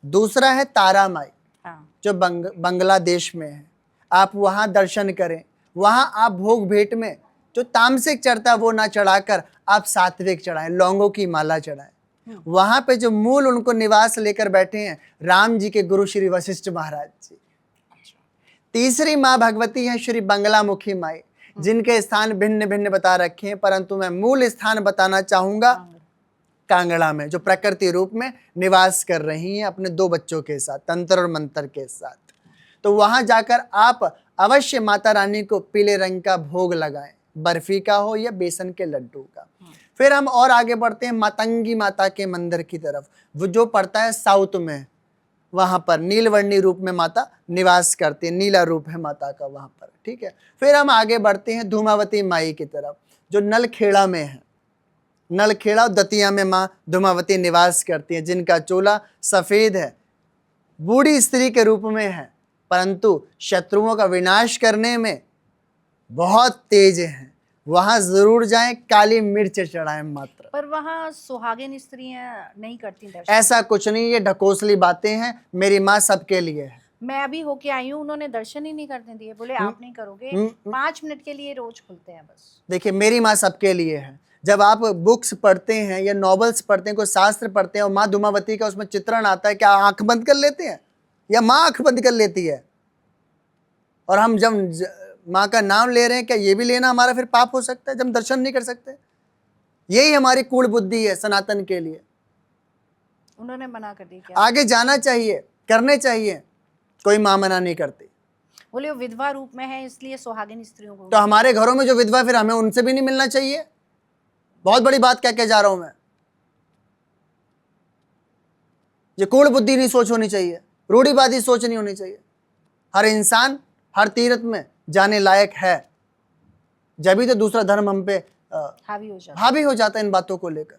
दूसरा है तारा माई, हाँ, जो बांग्लादेश में है। आप वहां दर्शन करें। वहां आप भोग भेंट में जो तामसिक चढ़ता है वो ना चढ़ाकर आप सात्विक चढ़ाएं, लौंगों की माला चढ़ाएं। वहां पे जो मूल उनको निवास लेकर बैठे हैं राम जी के गुरु श्री वशिष्ठ महाराज जी। तीसरी माँ भगवती है श्री बंगलामुखी माई, जिनके स्थान भिन्न भिन्न बता रखे हैं, परंतु मैं मूल स्थान बताना चाहूंगा कांगड़ा में, जो प्रकृति रूप में निवास कर रही हैं अपने 2 बच्चों के साथ, तंत्र और मंत्र के साथ। तो वहां जाकर आप अवश्य माता रानी को पीले रंग का भोग लगाएं, बर्फी का हो या बेसन के लड्डू का। फिर हम और आगे बढ़ते हैं मातंगी माता के मंदिर की तरफ, वो जो पड़ता है साउथ में। वहां पर नीलवर्णी रूप में माता निवास करती है, नीला रूप है माता का वहां पर, ठीक है। फिर हम आगे बढ़ते हैं धूमावती माई की तरफ, जो नलखेड़ा में है। नलखेड़ा और दतिया में माँ धूमावती निवास करती है, जिनका चोला सफेद है, बूढ़ी स्त्री के रूप में है, परंतु शत्रुओं का विनाश करने में बहुत तेज है। वहां जरूर जाएं, काली मिर्च चढ़ाएं मात्र। पर वहाँ सुहागिन स्त्रियां नहीं करती दर्शन? ऐसा कुछ नहीं, ये ढकोसली बातें हैं। मेरी माँ सबके लिए है। मैं अभी होके आई हूँ, उन्होंने दर्शन ही नहीं करने दिए, बोले आप नहीं करोगे, 5 मिनट के लिए रोज खुलते हैं बस। देखिए, मेरी माँ सबके लिए है। जब आप बुक्स पढ़ते हैं या नॉवेल्स पढ़ते हैं, कोई शास्त्र पढ़ते हैं और माँ धूमावती का उसमें चित्रण आता है, क्या आंख बंद कर लेते हैं या माँ आंख बंद कर लेती है? और हम जब माँ का नाम ले रहे हैं, क्या ये भी लेना हमारा फिर पाप हो सकता है जब हम दर्शन नहीं कर सकते? यही हमारी कूड़ बुद्धि है सनातन के लिए। उन्होंने मना कर दी क्या? आगे जाना चाहिए, करने चाहिए, कोई माँ मना नहीं करती। बोले वो विधवा रूप में है इसलिए सुहागिन स्त्रियों को। तो हमारे घरों में जो विधवा, फिर हमें उनसे भी नहीं मिलना चाहिए? बहुत बड़ी बात कह के जा रहा हूं मैं। ये कूड़ बुद्धि नहीं सोच होनी चाहिए, रूढ़िवादी सोच नहीं होनी चाहिए। हर इंसान हर तीर्थ में जाने लायक है, जब भी तो दूसरा धर्म हम पे हावी हो जाता है इन बातों को लेकर।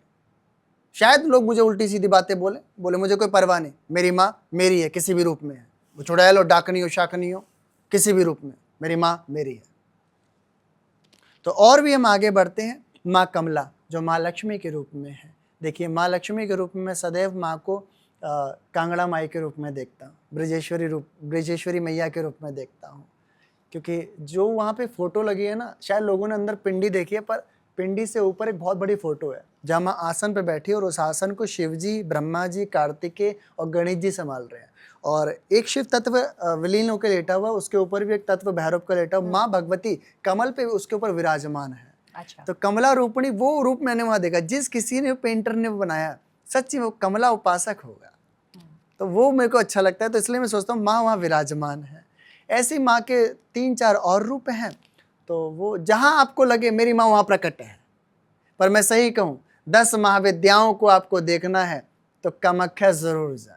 शायद लोग मुझे उल्टी सीधी बातें बोले मुझे कोई परवाह नहीं, मेरी माँ मेरी है, किसी भी रूप में है, वो चुड़ैल हो, डाकनी हो, शाकनी हो, किसी भी रूप में मेरी माँ मेरी है। तो और भी हम आगे बढ़ते हैं, माँ कमला जो माँ लक्ष्मी के रूप में है। देखिए, माँ लक्ष्मी के रूप में मैं सदैव माँ को कांगड़ा माई के रूप में देखता हूँ, ब्रजेश्वरी मैया के रूप में देखता हूँ, क्योंकि जो वहाँ पे फोटो लगी है ना, शायद लोगों ने अंदर पिंडी देखी है, पर पिंडी से ऊपर एक बहुत बड़ी फोटो है जहाँ माँ आसन पे बैठी है और उस आसन को शिव जी, ब्रह्मा जी, कार्तिकेय और गणेश जी संभाल रहे हैं, और एक शिव तत्व विलीन होकर लेटा हुआ, उसके ऊपर भी एक तत्व भैरव का लेटा हुआ, माँ भगवती कमल पे उसके ऊपर विराजमान है। अच्छा। तो कमला रूपणी वो रूप मैंने वहां देखा। जिस किसी ने, पेंटर ने वो बनाया, सच्ची वो कमला उपासक होगा, तो वो मेरे को अच्छा लगता है। तो इसलिए मैं सोचता हूँ माँ वहाँ विराजमान है। ऐसी माँ के 3-4 और रूप हैं, तो वो जहाँ आपको लगे मेरी माँ वहाँ प्रकट है। पर मैं सही कहूँ, 10 महाविद्याओं को आपको देखना है तो कामाख्या जरूर जाए।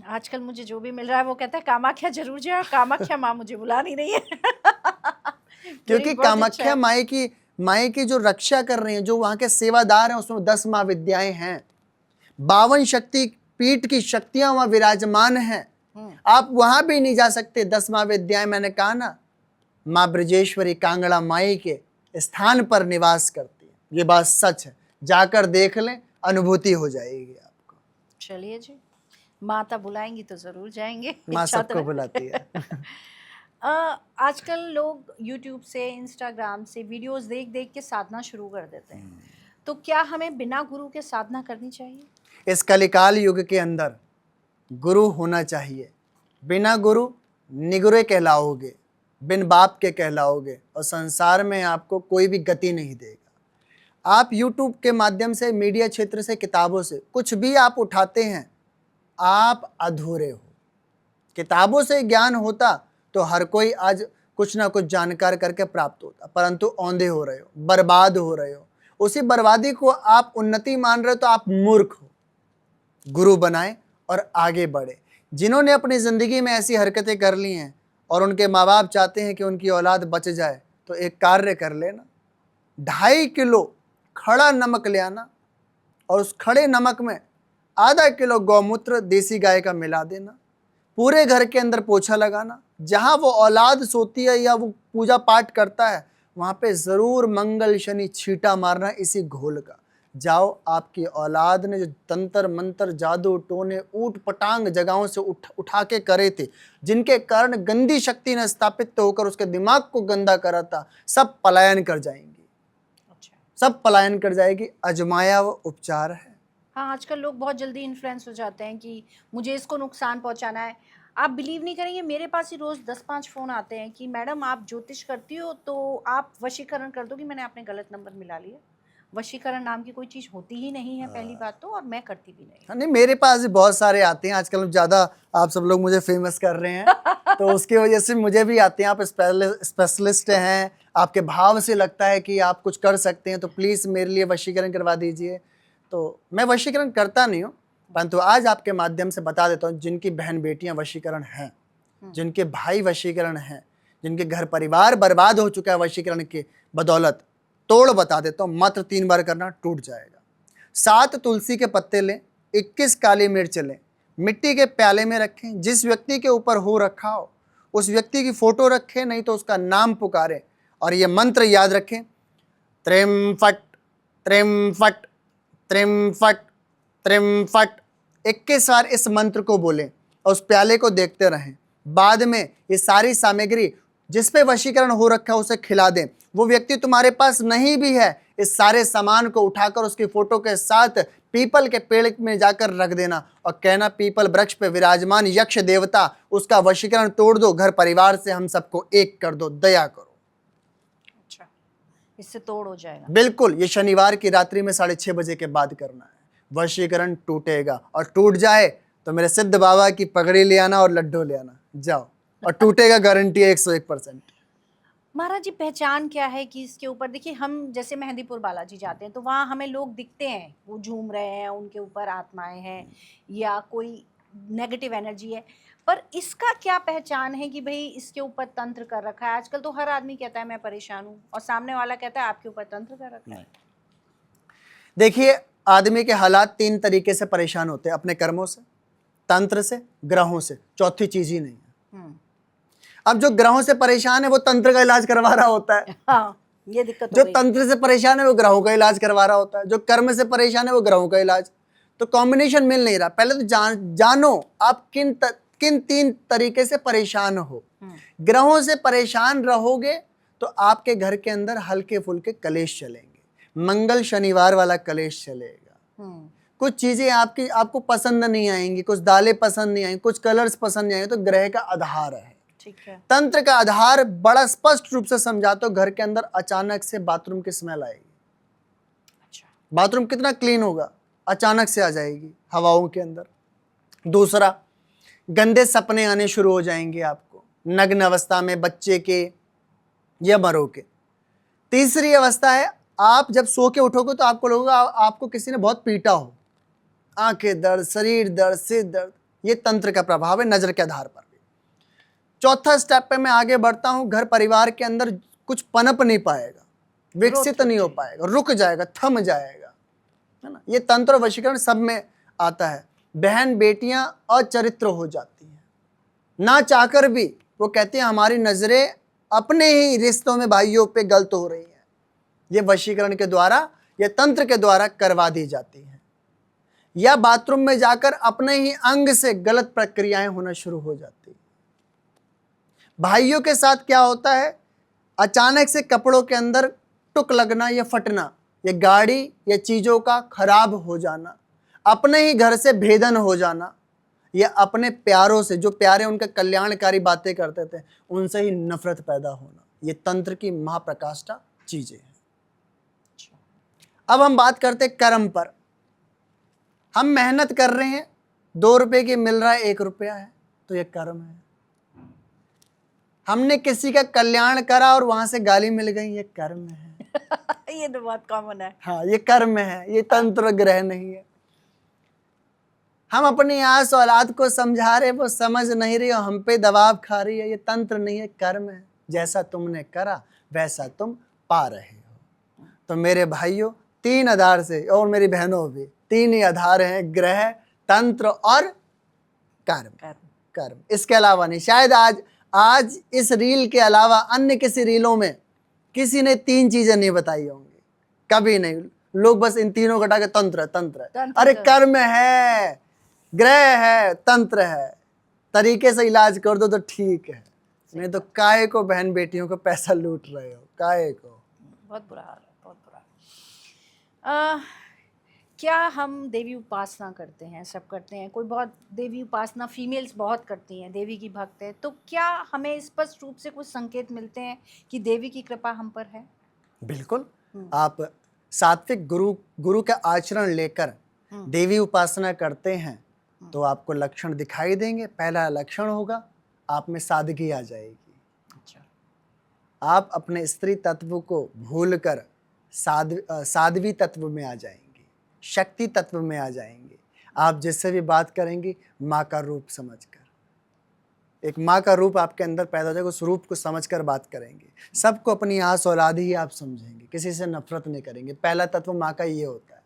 आजकल मुझे जो भी मिल रहा है वो कहता है कामाख्या जरूर जाए, और कामाख्या माँ मुझे बुला नहीं रही है। क्योंकि मेरी बहुत इच्छा कामाख्या है। माई की जो रक्षा कर रही हैं, जो वहां के सेवादार हैं, उसमें 10 महाविद्याएं हैं, 52 शक्ति पीठ की शक्तियां वहां विराजमान हैं। आप वहां भी नहीं जा सकते। 10 महाविद्याएं, मैंने कहा ना, माँ ब्रजेश्वरी कांगड़ा माई के स्थान पर निवास करती है। ये बात सच है, जाकर देख लें, अनुभूति हो जाएगी आपको। चलिए जी, माता बुलाएंगी तो जरूर जाएंगे। माँ इच्छा तो सबको है। बुलाती है। आजकल लोग यूट्यूब से, इंस्टाग्राम से वीडियोस देख देख के साधना शुरू कर देते हैं, तो क्या हमें बिना गुरु के साधना करनी चाहिए? इस कलिकाल युग के अंदर गुरु होना चाहिए। बिना गुरु निगुरे कहलाओगे, बिन बाप के कहलाओगे, और संसार में आपको कोई भी गति नहीं देगा। आप YouTube के माध्यम से, मीडिया क्षेत्र से, किताबों से कुछ भी आप उठाते हैं, आप अधूरे हो। किताबों से ज्ञान होता तो हर कोई आज कुछ ना कुछ जानकार करके प्राप्त होता, परंतु औंधे हो रहे हो, बर्बाद हो रहे हो। उसी बर्बादी को आप उन्नति मान रहे हो, तो आप मूर्ख हो। गुरु बनाए और आगे बढ़े। जिन्होंने अपनी ज़िंदगी में ऐसी हरकतें कर ली हैं और उनके माँ बाप चाहते हैं कि उनकी औलाद बच जाए, तो एक कार्य कर लेना, 2.5 किलो खड़ा नमक ले आना, और उस खड़े नमक में आधा किलो गौमूत्र देसी गाय का मिला देना, पूरे घर के अंदर पोछा लगाना। जहाँ वो औलाद सोती है या वो पूजा पाठ करता है, वहाँ पे ज़रूर मंगल शनि छींटा मारना इसी घोल का। जाओ, आपकी औलाद ने जो तंत्र मंत्र, जादू टोने, ऊट पटांग जगहों से उठा के करे थे, जिनके कारण गंदी शक्ति ने स्थापित होकर उसके दिमाग को गंदा करा था, सब पलायन कर जाएंगी। अच्छा। सब पलायन कर जाएगी। अजमाया वो उपचार है। हाँ, आजकल लोग बहुत जल्दी इन्फ्लुएंस हो जाते हैं कि मुझे इसको नुकसान पहुंचाना है। आप बिलीव नहीं करेंगे, मेरे पास ही रोज़ 10-5 फ़ोन आते हैं कि मैडम आप ज्योतिष करती हो तो आप वशीकरण कर दो, कि मैंने आपने गलत नंबर मिला लिया। वशीकरण नाम की कोई चीज़ होती ही नहीं है पहली बात तो, और मैं करती भी नहीं। नहीं, मेरे पास भी बहुत सारे आते हैं। आजकल ज़्यादा आप सब लोग मुझे फेमस कर रहे हैं, तो उसकी वजह से मुझे भी आते हैं। आप स्पेशलिस्ट हैं, आपके भाव से लगता है कि आप कुछ कर सकते हैं, तो प्लीज़ मेरे लिए वशीकरण करवा दीजिए। तो मैं वशीकरण करता नहीं हूँ, परंतु आज आपके माध्यम से बता देता हूँ, जिनकी बहन बेटियाँ वशीकरण हैं, जिनके भाई वशीकरण हैं, जिनके घर परिवार बर्बाद हो चुका है वशीकरण के बदौलत, तोड़ बता देता हूँ। मात्र 3 बार करना, टूट जाएगा। 7 तुलसी के पत्ते लें, 21 काली मिर्च लें, मिट्टी के प्याले में रखें। जिस व्यक्ति के ऊपर हो रखा हो उस व्यक्ति की फोटो रखें, नहीं तो उसका नाम पुकारें, और ये मंत्र याद रखें, त्रिम फट त्रिम फट त्रिम फट त्रिम फट। 21 बार इस मंत्र को बोलें और उस प्याले को देखते रहें। बाद में ये सारी सामग्री जिस पे वशीकरण हो रखा है उसे खिला दें। वो व्यक्ति तुम्हारे पास नहीं भी है, इस सारे सामान को उठाकर उसकी फोटो के साथ पीपल के पेड़ में जाकर रख देना और कहना, पीपल वृक्ष पे विराजमान यक्ष देवता, उसका वशीकरण तोड़ दो, घर परिवार से हम सबको एक कर दो, दया करो। अच्छा, इससे तोड़ हो जाएगा। बिल्कुल, ये शनिवार की रात्रि में 6:30 बजे के बाद करना है। वशीकरण टूटेगा, और टूट जाए तो मेरे सिद्ध बाबा की पगड़ी ले आना और लड्डू ले आना, जाओ, और टूटेगा, गारंटी है 101%। महाराज जी, पहचान क्या है कि इसके ऊपर? देखिए, हम जैसे मेहंदीपुर बालाजी जाते हैं तो वहाँ हमें लोग दिखते हैं, वो झूम रहे हैं, उनके ऊपर आत्माएं हैं या कोई नेगेटिव एनर्जी है, पर इसका क्या पहचान है कि भाई इसके ऊपर तंत्र कर रखा है? आजकल तो हर आदमी कहता है मैं परेशान हूँ, और सामने वाला कहता है आपके ऊपर तंत्र कर रखा है। देखिए, आदमी के हालात 3 तरीके से परेशान होते हैं, अपने कर्मों से, तंत्र से, ग्रहों से, चौथी चीज ही नहीं है। अब जो ग्रहों से परेशान है वो तंत्र का इलाज करवा रहा होता है। हाँ, ये दिक्कत हो जो गई। तंत्र से परेशान है वो ग्रहों का इलाज करवा रहा होता है। जो कर्म से परेशान है वो ग्रहों का इलाज। तो कॉम्बिनेशन मिल नहीं रहा। पहले तो जानो आप किन 3 तरीके से परेशान हो। ग्रहों से परेशान रहोगे तो आपके घर के अंदर हल्के फुल्के कलेश चलेंगे। मंगल शनिवार वाला कलेश चलेगा। कुछ चीजें आपको पसंद नहीं आएंगी, कुछ दालें पसंद नहीं आएंगी, कुछ कलर्स पसंद नहीं आएंगे, तो ग्रह का आधार है। ठीक है। तंत्र का आधार बड़ा स्पष्ट रूप से समझाते हो। घर के अंदर अचानक से बाथरूम की स्मेल आएगी। अच्छा। बाथरूम कितना क्लीन होगा, अचानक से आ जाएगी हवाओं के अंदर। दूसरा, गंदे सपने आने शुरू हो जाएंगे आपको, नग्न अवस्था में, बच्चे के या मरो के। तीसरी अवस्था है, आप जब सो के उठोगे तो आपको लगेगा आपको किसी ने बहुत पीटा हो। आंखें दर्द, शरीर दर्द, सिर दर्द, ये तंत्र का प्रभाव है नजर के आधार पर भी। चौथा स्टेप पे मैं आगे बढ़ता हूं, घर परिवार के अंदर कुछ पनप नहीं पाएगा, विकसित नहीं हो पाएगा, रुक जाएगा, थम जाएगा, है ना। ये तंत्र वशीकरण सब में आता है। बहन बेटियां अचरित्र हो जाती हैं, ना चाहकर भी वो कहती हैं हमारी नजरें अपने ही रिश्तों में भाइयों पे गलत हो रही हैं। ये वशीकरण के द्वारा, ये तंत्र के द्वारा करवा दी जाती है। या बाथरूम में जाकर अपने ही अंग से गलत प्रक्रियाएं होना शुरू हो जाती है। भाइयों के साथ क्या होता है, अचानक से कपड़ों के अंदर टुक लगना या फटना, या गाड़ी या चीजों का खराब हो जाना, अपने ही घर से भेदन हो जाना, या अपने प्यारों से, जो प्यारे उनका कल्याणकारी बातें करते थे, उनसे ही नफरत पैदा होना, ये तंत्र की महाप्रकाष्ठा चीजें हैं। अब हम बात करते कर्म पर। हम मेहनत कर रहे हैं, 2 रुपए की मिल रहा है, 1 रुपया है, तो ये कर्म है। हमने किसी का कल्याण करा और वहां से गाली मिल गई, ये कर्म है। ये तो बहुत कॉमन है। हाँ, ये कर्म है, ये तंत्र ग्रह नहीं है। हम अपनी आस औलाद को समझा रहे, वो समझ नहीं रही और हम पे दबाव खा रही है, ये तंत्र नहीं है, कर्म है। जैसा तुमने करा वैसा तुम पा रहे हो। तो मेरे भाइयों, 3 आधार से, और मेरी बहनों भी, 3 ही आधार हैं, ग्रह, तंत्र और कर्म। इसके अलावा नहीं। शायद आज इस रील के अलावा अन्य किसी रीलों में किसी ने 3 चीजें नहीं बताई होंगी, कभी नहीं। लोग बस इन तीनों घटा के तंत्र है। अरे कर्म है, ग्रह है, तंत्र है, तरीके से इलाज कर दो तो ठीक है, नहीं तो काहे को बहन बेटियों को पैसा लूट रहे हो, काहे को। बहुत बुरा हाल है, बहुत बुरा। क्या हम देवी उपासना करते हैं, सब करते हैं, कोई बहुत देवी उपासना फीमेल्स बहुत करती हैं, देवी की भक्त है, तो क्या हमें स्पष्ट रूप से कुछ संकेत मिलते हैं कि देवी की कृपा हम पर है? बिल्कुल। आप सात्विक गुरु का आचरण लेकर देवी उपासना करते हैं तो आपको लक्षण दिखाई देंगे। पहला लक्षण होगा, आप में सादगी आ जाएगी। अच्छा। आप अपने स्त्री तत्व को भूलकर साध्वी तत्व में आ जाएंगे, शक्ति तत्व में आ जाएंगे। आप जिससे भी बात करेंगे माँ का रूप समझकर, एक माँ का रूप आपके अंदर पैदा हो जाएगा, उस रूप को समझकर बात करेंगे। सबको अपनी आस औलाद ही आप समझेंगे, किसी से नफरत नहीं करेंगे। पहला तत्व माँ का ये होता है।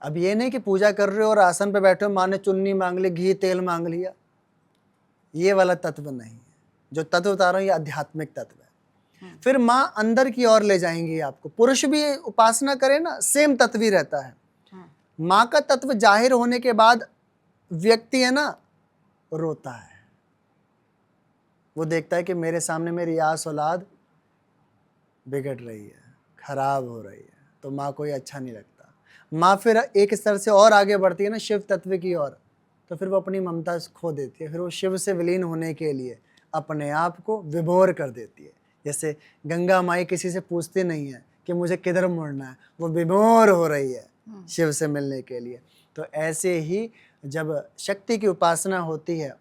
अब ये नहीं कि पूजा कर रहे हो और आसन पे बैठे हो, माँ ने चुन्नी मांग ली, घी तेल मांग लिया, ये वाला तत्व नहीं है। जो तत्व बता रहा हूँ ये आध्यात्मिक तत्व है। फिर माँ अंदर की ओर ले जाएंगी आपको। पुरुष भी उपासना करे ना, सेम तत्व ही रहता है। माँ का तत्व जाहिर होने के बाद व्यक्ति है ना, रोता है। वो देखता है कि मेरे सामने मेरी आस औलाद बिगड़ रही है, खराब हो रही है, तो माँ को ये अच्छा नहीं लगता। माँ फिर एक स्तर से और आगे बढ़ती है ना, शिव तत्व की ओर, तो फिर वो अपनी ममता खो देती है। फिर वो शिव से विलीन होने के लिए अपने आप को विभोर कर देती है। जैसे गंगा माई किसी से पूछती नहीं है कि मुझे किधर मुड़ना है, वो विभोर हो रही है शिव से मिलने के लिए। तो ऐसे ही जब शक्ति की उपासना होती है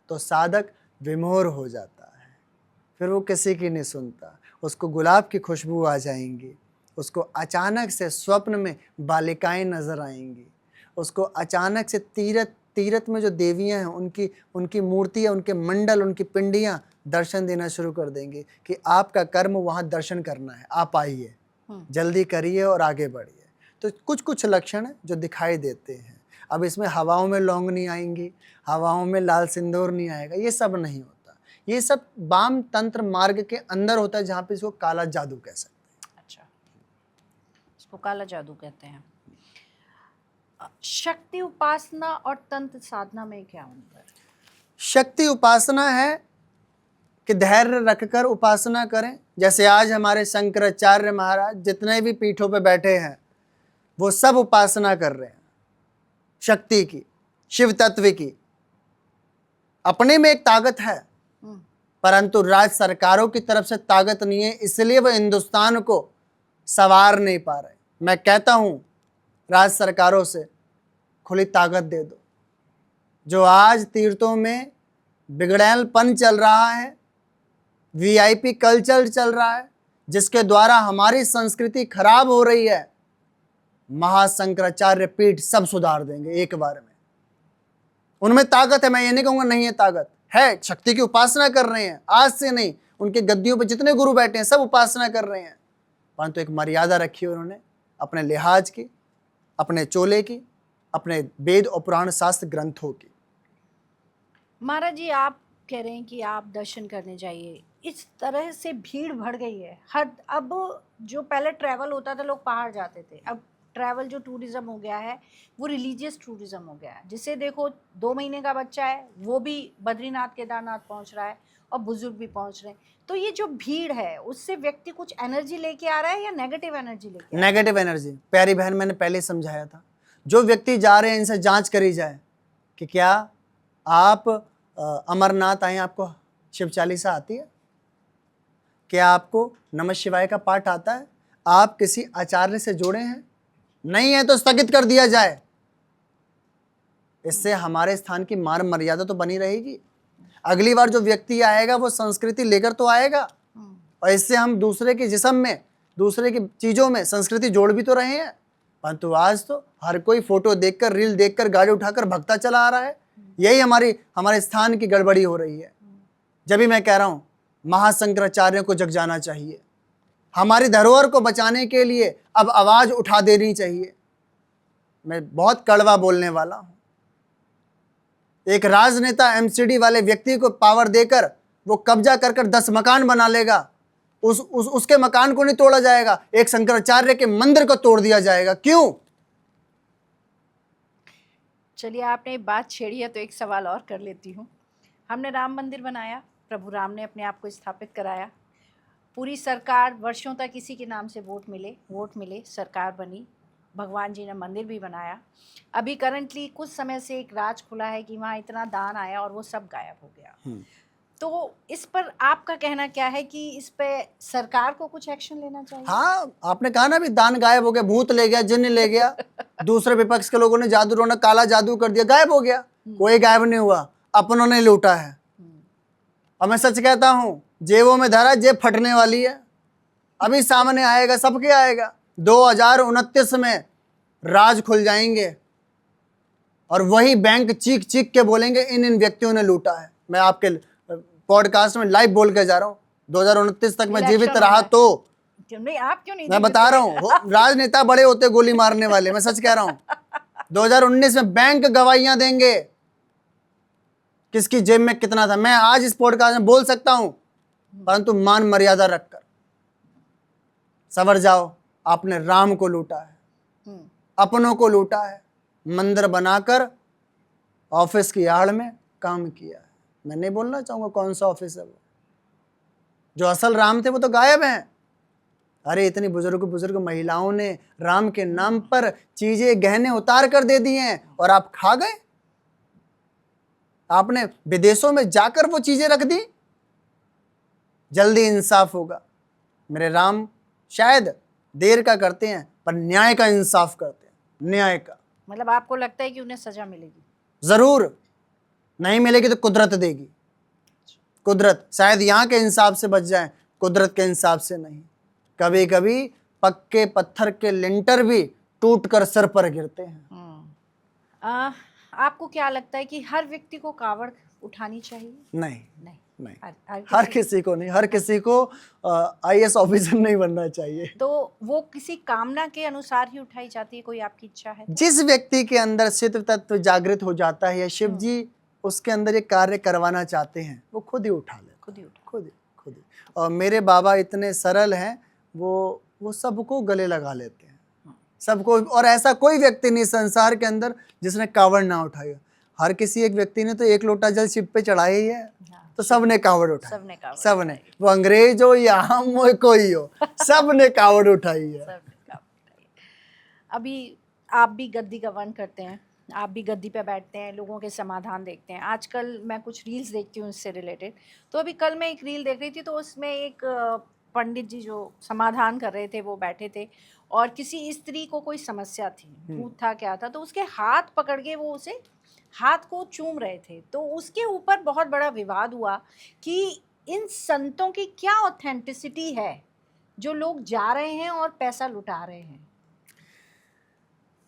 तो साधक विमोर हो जाता है, फिर वो किसी की नहीं सुनता। उसको गुलाब की खुशबू आ जाएंगी, उसको अचानक से स्वप्न में बालिकाएं नजर आएंगी, उसको अचानक से तीरथ में जो देवियां हैं उनकी मूर्तियां, उनके मंडल, उनकी पिंडियां दर्शन देना शुरू कर देंगी कि आपका कर्म वहां दर्शन करना है, आप आइए, जल्दी करिए और आगे बढ़िए। तो कुछ लक्षण जो दिखाई देते हैं। अब इसमें हवाओं में लौंग नहीं आएंगी, हवाओं में लाल सिंदूर नहीं आएगा, ये सब नहीं होता। ये सब वाम तंत्र मार्ग के अंदर होता है, जहाँ पे इसको काला जादू कह सकते हैं। अच्छा, इसको काला जादू कहते हैं। शक्ति उपासना और तंत्र साधना में क्या अंतर है? शक्ति उपासना है कि धैर्य रखकर उपासना करें। जैसे आज हमारे शंकराचार्य महाराज जितने भी पीठों पे बैठे हैं वो सब उपासना कर रहे हैं शक्ति की, शिव तत्व की। अपने में एक ताकत है, परंतु राज्य सरकारों की तरफ से ताकत नहीं है, इसलिए वह हिंदुस्तान को संवार नहीं पा रहे। मैं कहता हूं राज्य सरकारों से खुली ताकत दे दो। जो आज तीर्थों में बिगड़ैलपन चल रहा है, वीआईपी कल्चर चल रहा है, जिसके द्वारा हमारी संस्कृति खराब हो रही है, महाशंकराचार्य पीठ सब सुधार देंगे एक बार में। उनमें ताकत है, मैं ये नहीं कहूँगा नहीं है, ताकत है, शक्ति की उपासना कर रहे हैं, आज से नहीं, उनके गद्दियों पर जितने गुरु बैठे हैं सब उपासना कर रहे हैं, परंतु एक मर्यादा रखी उन्होंने अपने लिहाज की, अपने चोले की, अपने वेद और पुराण शास्त्र ग्रंथों की। महाराज जी, आप कह रहे हैं कि आप दर्शन करने जाइए, इस तरह से भीड़ बढ़ गई है हर, अब जो पहले ट्रैवल होता था लोग पहाड़ जाते थे, अब ट्रैवल जो टूरिज्म हो गया है वो रिलीजियस टूरिज्म हो गया है, जिसे देखो 2 महीने का बच्चा है वो भी बद्रीनाथ केदारनाथ पहुंच रहा है और बुजुर्ग भी पहुंच रहे हैं। तो ये जो भीड़ है उससे व्यक्ति कुछ एनर्जी लेके आ रहा है या नेगेटिव एनर्जी लेके आ रहा है? Negative energy. प्यारी बहन, मैंने पहले समझाया था, जो व्यक्ति जा रहे हैं इनसे जांच करी जाए कि क्या आप अमरनाथ आए, आपको शिव चालीसा आती है, क्या आपको नमः शिवाय का पाठ आता है, आप किसी आचार्य से जुड़े हैं, नहीं है तो स्थगित कर दिया जाए। इससे हमारे स्थान की मान मर्यादा तो बनी रहेगी। अगली बार जो व्यक्ति आएगा वो संस्कृति लेकर तो आएगा, और इससे हम दूसरे के जिस्म में, दूसरे की चीजों में संस्कृति जोड़ भी तो रहे हैं। परंतु आज तो हर कोई फोटो देखकर, रील देखकर, गाड़ी उठाकर भगता चला आ रहा है। यही हमारे स्थान की गड़बड़ी हो रही है। जब भी मैं कह रहा हूं महाशंकराचार्यों को जग जाना चाहिए, हमारी धरोहर को बचाने के लिए अब आवाज उठा देनी चाहिए। मैं बहुत कड़वा बोलने वाला हूं। एक राजनेता एमसीडी वाले व्यक्ति को पावर देकर वो कब्जा कर 10 मकान बना लेगा, उसके मकान को नहीं तोड़ा जाएगा, एक शंकराचार्य के मंदिर को तोड़ दिया जाएगा। क्यों? चलिए, आपने बात छेड़ी है तो एक सवाल और कर लेती हूँ। हमने राम मंदिर बनाया, प्रभु राम ने अपने आप को स्थापित कराया, पूरी सरकार वर्षों तक इसी के नाम से वोट मिले, सरकार बनी, भगवान जी ने मंदिर भी बनाया। अभी करंटली कुछ समय से एक राज खुला है कि वहाँ इतना दान आया और वो सब गायब हो गया। तो इस पर आपका कहना क्या है कि इस पे सरकार को कुछ एक्शन लेना चाहिए? हाँ, आपने कहा ना भी दान गायब हो गया, भूत ले गया, जिन्न ले गया, दूसरे विपक्ष के लोगों ने जादू टोना, काला जादू कर दिया, गायब हो गया। कोई गायब नहीं हुआ, अपनों ने लूटा है। और मैं सच कहता हूं, जेबों में धरा, जेब फटने वाली है, अभी सामने आएगा, सबके आएगा। 2029 में राज खुल जाएंगे और वही बैंक चीख चीख के बोलेंगे इन व्यक्तियों ने लूटा है। मैं आपके पॉडकास्ट में लाइव बोल के जा रहा हूँ, 2029 तक मैं जीवित रहा तो नहीं, आप क्यों नहीं? मैं बता रहा हूँ, राजनेता बड़े होते गोली मारने वाले, मैं सच कह रहा हूँ। 2019 में बैंक गवाहियां देंगे किसकी जेब में कितना था। मैं आज इस पॉडकास्ट में बोल सकता हूं, परंतु मान मर्यादा रखकर सवर जाओ। आपने राम को लूटा है, अपनों को लूटा है, मंदिर बनाकर ऑफिस की आड़ में काम किया है। मैं नहीं बोलना चाहूंगा कौन सा ऑफिस है वो। जो असल राम थे वो तो गायब हैं। अरे इतनी बुजुर्ग महिलाओं ने राम के नाम पर चीजें, गहने उतार कर दे दिए हैं और आप खा गए। आपने विदेशों में जाकर वो चीजें रख दी। जल्दी इंसाफ होगा। मेरे राम शायद देर का करते हैं पर न्याय का इंसाफ करते हैं, न्याय का। मतलब आपको लगता है कि उन्हें सजा मिलेगी? जरूर। नहीं मिलेगी तो कुदरत देगी। कुदरत शायद यहाँ के इंसाफ से बच जाए, कुदरत के इंसाफ से नहीं। कभी कभी पक्के पत्थर के लिंटर भी टूट कर सर पर गिरते हैं। आपको क्या लगता है कि हर व्यक्ति को कावड़ उठानी चाहिए? नहीं, नहीं। हर किसी को नहीं, हर किसी को IAS ऑफिसर नहीं बनना चाहिए। तो वो किसी कामना के अनुसार ही उठाई जाती है? कोई आपकी इच्छा है? जिस व्यक्ति के अंदर शिव तत्व जागृत हो जाता है या शिव जी उसके अंदर ये कार्य करवाना चाहते हैं, वो खुद ही उठा ले, खुद ही। और मेरे बाबा इतने सरल हैं, वो सबको गले लगा लेते हैं, सबको। और ऐसा कोई व्यक्ति नहीं संसार के अंदर जिसने कावड़ ना उठाई। हर किसी एक व्यक्ति ने तो 1 लोटा जल शिव पे चढ़ाया ही है। तो सबने कावड़ उठाई, सबने, वो अंग्रेज हो या हम हो, कोई हो, सबने कावड़ उठाई है। अभी आप भी गद्दी गवन करते हैं, आप भी गद्दी पे बैठते हैं, लोगों के समाधान देखते हैं। आजकल मैं कुछ रील्स देखती हूँ इससे रिलेटेड। तो अभी कल मैं एक रील देख रही थी, तो उसमें एक पंडित जी जो समाधान कर रहे थे वो बैठे थे और किसी स्त्री को कोई समस्या थी, भूत था क्या था, तो उसके हाथ पकड़ के वो उसे हाथ को चूम रहे थे। तो उसके ऊपर बहुत बड़ा विवाद हुआ कि इन संतों की क्या ऑथेंटिसिटी है जो लोग जा रहे हैं और पैसा लुटा रहे हैं।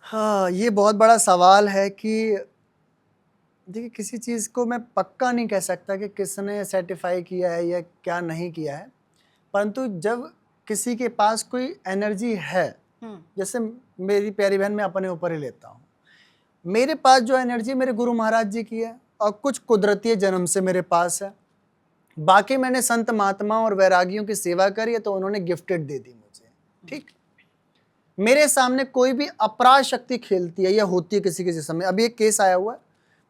हाँ, ये बहुत बड़ा सवाल है कि देखिए, किसी चीज़ को मैं पक्का नहीं कह सकता कि किसने सर्टिफाई किया है या क्या नहीं किया है, परंतु जब किसी के पास कोई एनर्जी है, जैसे मेरी प्यारी बहन, मैं अपने ऊपर ही लेता हूँ, मेरे पास जो एनर्जी मेरे गुरु महाराज जी की है और कुछ कुदरती जन्म से मेरे पास है, बाकी मैंने संत महात्मा और वैरागियों की सेवा करी है तो उन्होंने गिफ्टेड दे दी मुझे। ठीक, मेरे सामने कोई भी अपराध शक्ति खेलती है या होती है किसी के जिस्म में। अभी एक केस आया हुआ है,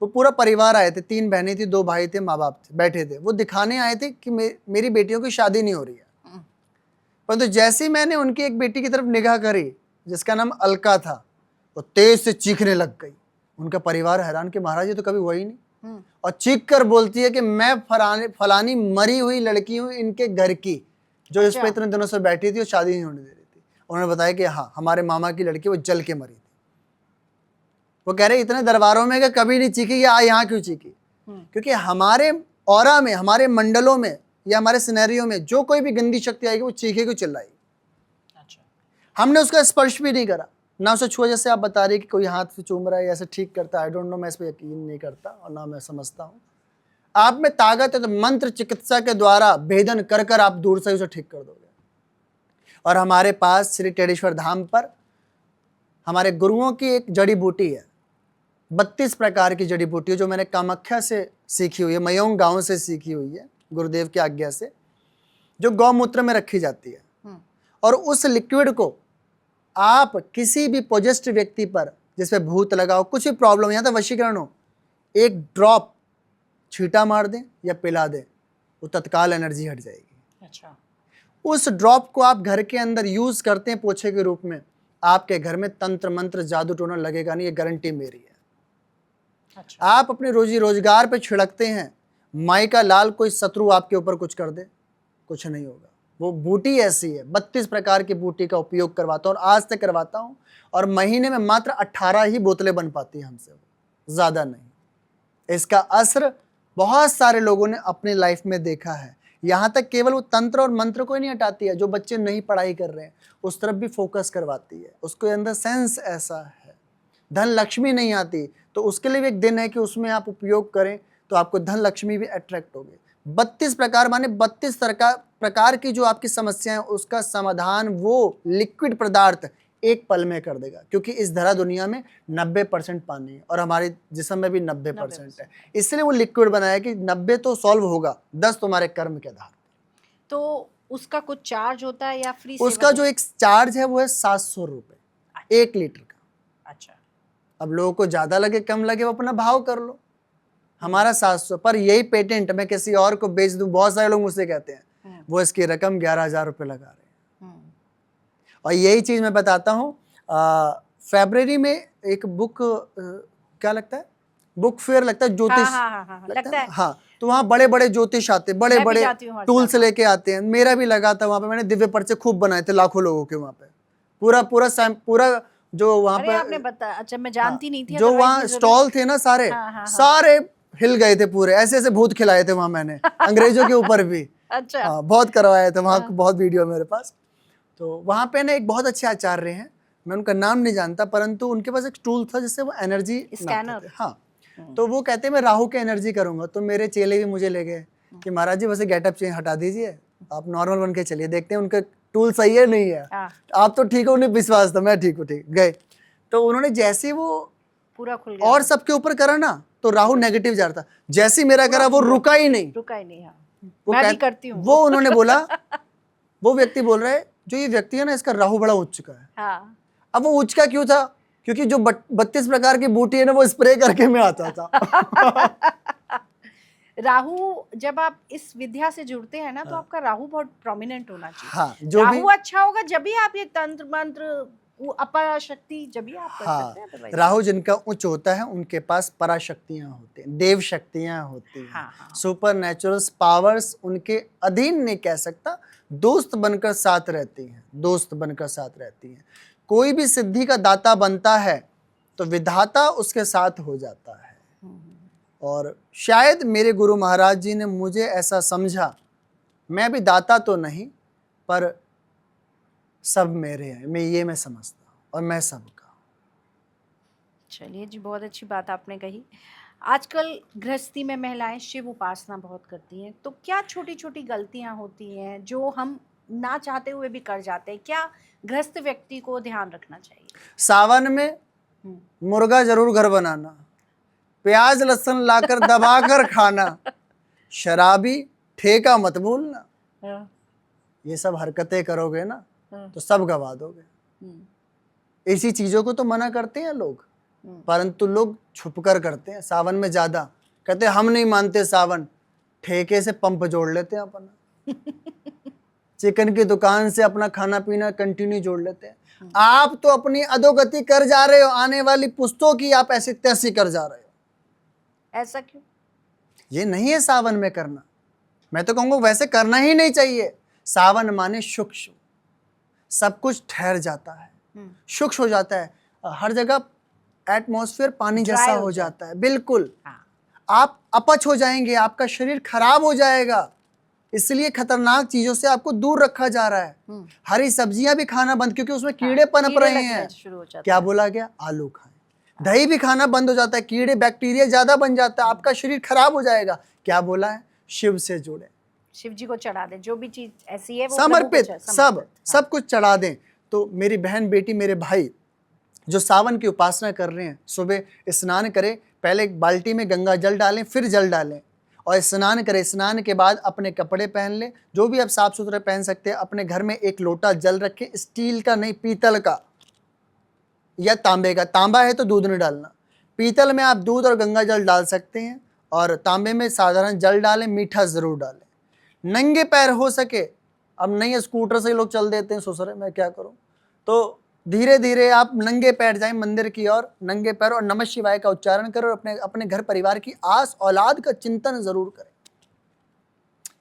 वो पूरा परिवार आए थे, 3 बहनें थी, 2 भाई थे, माँ बाप थे, बैठे थे, वो दिखाने आए थे कि मेरी बेटियों की शादी नहीं हो रही है। परंतु जैसे ही मैंने उनकी एक बेटी की तरफ निगाह करी जिसका नाम अलका था, वो तेज से चीखने लग गई। उनका परिवार हैरान कि महाराज ये तो कभी हुआ ही नहीं, और चीख कर बोलती है कि मैं फलानी मरी हुई लड़की हूँ इनके घर की, जो इस पे इतने दिनों से बैठी थी और शादी नहीं होने दे रही थी। उन्होंने बताया कि हाँ, हमारे मामा की लड़की वो जल के मरी थी। वो कह रहे इतने दरबारों में कि कभी नहीं चीखी, या यहाँ क्यों चीखी? क्योंकि हमारे ऑरा में, हमारे मंडलों में या हमारे सिनेरियो में जो कोई भी गंदी शक्ति आएगी वो चीखेगी, चिल्लाएगी। हमने उसका स्पर्श भी नहीं करा, ना उसे छुआ। जैसे आप बता रहे कि कोई हाथ से चूम रहा है या ऐसे ठीक करता है, आई डोंट नो, मैं इस पर यकीन नहीं करता और ना मैं समझता हूँ। आप में ताकत है तो मंत्र चिकित्सा के द्वारा भेदन कर कर आप दूर से उसे ठीक कर दोगे। और हमारे पास श्री टेढ़ीश्वर धाम पर हमारे गुरुओं की एक जड़ी बूटी है, 32 प्रकार की जड़ी बूटी, जो मैंने कामाख्या से सीखी हुई है, मयोंग गांव से सीखी हुई है, गुरुदेव की आज्ञा से, जो गौमूत्र में रखी जाती है। और उस लिक्विड को आप किसी भी पोजेस्ट व्यक्ति पर, जिसपे भूत लगा हो, कुछ भी प्रॉब्लम, यहाँ तक वशीकरण हो, एक ड्रॉप छींटा मार दें या पिला दें, वो तत्काल एनर्जी हट जाएगी। अच्छा। उस ड्रॉप को आप घर के अंदर यूज करते हैं पोछे के रूप में, आपके घर में तंत्र मंत्र जादू टोना लगेगा नहीं, ये गारंटी मेरी है। अच्छा। आप अपने रोजी रोजगार पे छिड़कते हैं, माई का लाल कोई शत्रु आपके ऊपर कुछ कर दे, कुछ नहीं होगा। वो बूटी ऐसी है, 32 प्रकार की बूटी का उपयोग करवाता हूँ और आज तक करवाता हूँ, और महीने में मात्र 18 ही बोतलें बन पाती हैं हमसे, ज्यादा नहीं। इसका असर बहुत सारे लोगों ने अपनी लाइफ में देखा है। यहाँ तक केवल वो तंत्र और मंत्र को ही नहीं हटाती है, जो बच्चे नहीं पढ़ाई कर रहे हैं उस तरफ भी फोकस करवाती है। उसके अंदर सेंस ऐसा है। धन लक्ष्मी नहीं आती तो उसके लिए भी एक दिन है कि उसमें आप उपयोग करें तो आपको धन लक्ष्मी भी अट्रैक्ट होगी। 32 प्रकार माने 32 प्रकार की जो आपकी समस्याएं, उसका समाधान वो लिक्विड पदार्थ एक पल में कर देगा। क्योंकि इस धरा दुनिया में 90% पानी है और हमारे जिस्म में भी 90% है, इसलिए वो लिक्विड बनाया कि 90 तो सॉल्व होगा, 10 तुम्हारे कर्म के आधार। तो उसका कुछ चार्ज होता है या फ्री? उसका जो एक चार्ज है वो है 700 रुपए 1 लीटर का। अच्छा। अब लोगों को ज्यादा लगे कम लगे वो अपना भाव कर लो, हमारा 700, पर यही पेटेंट मैं किसी और को बेच दूं, बहुत सारे लोग मुझसे कहते हैं वो इसकी रकम 11,000 रुपए लगा रहे हैं। और यही चीज मैं बताता हूँ, फरवरी में एक बुक क्या लगता है, बुक फेयर लगता है, ज्योतिष लगता है, हाँ, तो वहाँ बड़े बड़े ज्योतिष आते, बड़े बड़े टूल्स लेके आते हैं। मेरा भी लगा था वहाँ पे, मैंने दिव्य पर्चे खूब बनाए थे लाखों लोगों के वहाँ पे, पूरा जो वहाँ पे, आपने बताया, अच्छा मैं जानती नहीं थी, जो वहाँ स्टॉल थे ना सारे, सारे हिल गए थे पूरे, ऐसे ऐसे भूत खिलाए थे वहाँ मैंने अंग्रेजों के ऊपर भी। अच्छा। हाँ, बहुत करवाए थे वहाँ, बहुत वीडियो मेरे पास। तो वहाँ पे ना एक बहुत अच्छे आचार्य हैं, मैं उनका नाम नहीं जानता, परंतु उनके पास एक टूल था जिससे वो एनर्जी स्कैनर, हाँ, तो वो कहते हैं मैं राहु के एनर्जी करूंगा। तो मेरे चेले भी मुझे ले गए कि महाराज जी वैसे गेटअप चेंज हटा दीजिए, आप नॉर्मल बन के चलिए, देखते हैं उनका टूल सही है नहीं है। आप तो ठीक हो, उन्हें विश्वास था, मैं ठीक हूँ, ठीक गए। तो उन्होंने जैसे वो पूरा खुल गया और सबके ऊपर करा ना, तो राहु नेगेटिव जा रहा था, जैसे मेरा करा वो रुका ही नहीं। मैं भी करती हूँ। वो उन्होंने बोला, वो व्यक्ति बोल रहा है जो ये व्यक्ति है ना, इसका राहु बड़ा उच्च का है। हाँ। अब वो उच्च का क्यों था? क्योंकि जो 32 प्रकार की बूटी है ना, वो स्प्रे करके में आता था। राहु, जब आप इस विद्या से जुड़ते हैं ना, तो आपका राहु बहुत प्रोमिनेंट होना चाहिए। हाँ, जो राहु भी अच्छा होगा जब भी आप ये तंत्र मंत्र, अपराशक्ति जब भी आप कर सकते हैं। तो राहु जिनका उच्च होता है उनके पास पराशक्तियां होती हैं, देव शक्तियां होती हैं। हाँ। सुपर नेचुरल पावर्स उनके अधीन नहीं कह सकता, दोस्त बनकर साथ रहती हैं, दोस्त बनकर साथ रहती हैं। कोई भी सिद्धि का दाता बनता है तो विधाता उसके साथ हो जाता है। और शायद मेरे गुरु महाराज जी ने मुझे ऐसा समझा, मैं भी दाता तो नहीं पर सब मेरे हैं, मैं समझता हूँ और मैं सबका। चलिए जी, बहुत अच्छी बात आपने कही। आजकल गृहस्थी में महिलाएं शिव उपासना बहुत करती हैं, तो क्या छोटी छोटी गलतियां होती हैं जो हम ना चाहते हुए भी कर जाते हैं? क्या गृहस्थ व्यक्ति को ध्यान रखना चाहिए? सावन में हम्म। मुर्गा जरूर घर बनाना, प्याज लहसुन लाकर दबाकर खाना, शराबी ठेका मत भूलना। हाँ, ये सब हरकतें करोगे ना हाँ, तो सब गवा दोगे। ऐसी चीजों को तो मना करते हैं लोग, परंतु लोग छुपकर करते हैं। सावन में ज्यादा कहते हैं हम नहीं मानते सावन, ठेके से पंप जोड़ लेते हैं अपना चिकन की दुकान से अपना खाना पीना कंटिन्यू जोड़ लेते हैं। आप तो अपनी अधोगति कर जा रहे हो, आने वाली पुश्तों की आप ऐसी तैसी कर जा रहे हो। ऐसा क्यों? ये नहीं है सावन में करना। मैं तो कहूंगा वैसे करना ही नहीं चाहिए। सावन माने सूक्ष्म, सब कुछ ठहर जाता है, सूक्ष्म हो जाता है, हर जगह एटमॉस्फेयर पानी जैसा हो जाता है। बिल्कुल, आप अपच हो जाएंगे, आपका शरीर खराब हो जाएगा। इसलिए खतरनाक चीजों से आपको दूर रखा जा रहा है। हरी सब्जियां भी खाना बंद, क्योंकि उसमें कीड़े पनप रहे हैं। क्या बोला गया? आलू खाएं। दही भी खाना बंद हो जाता है, कीड़े बैक्टीरिया ज्यादा बन जाता है, आपका शरीर खराब हो जाएगा। क्या बोला है? शिव से जुड़े, शिव जी को चढ़ा दें, जो भी चीज ऐसी है वो समर्पित, सब कुछ चढ़ा दें। तो मेरी बहन बेटी मेरे भाई जो सावन की उपासना कर रहे हैं, सुबह स्नान करें, पहले एक बाल्टी में गंगा जल डालें, फिर जल डालें और स्नान करें। स्नान के बाद अपने कपड़े पहन लें, जो भी आप साफ सुथरे पहन सकते हैं। अपने घर में एक लोटा जल रखें, स्टील का नहीं, पीतल का या तांबे का। तांबा है तो दूध नहीं डालना, पीतल में आप दूध और गंगा जल डाल सकते हैं, और तांबे में साधारण जल डालें, मीठा जरूर डालें। नंगे पैर हो सके, अब नहीं स्कूटर से लोग चल देते हैं, ससुरे मैं क्या करूं, तो धीरे धीरे आप नंगे पैर जाएं मंदिर की ओर, नंगे पैर, और नमः शिवाय का उच्चारण करें, और अपने अपने घर परिवार की आस औलाद का चिंतन जरूर करें।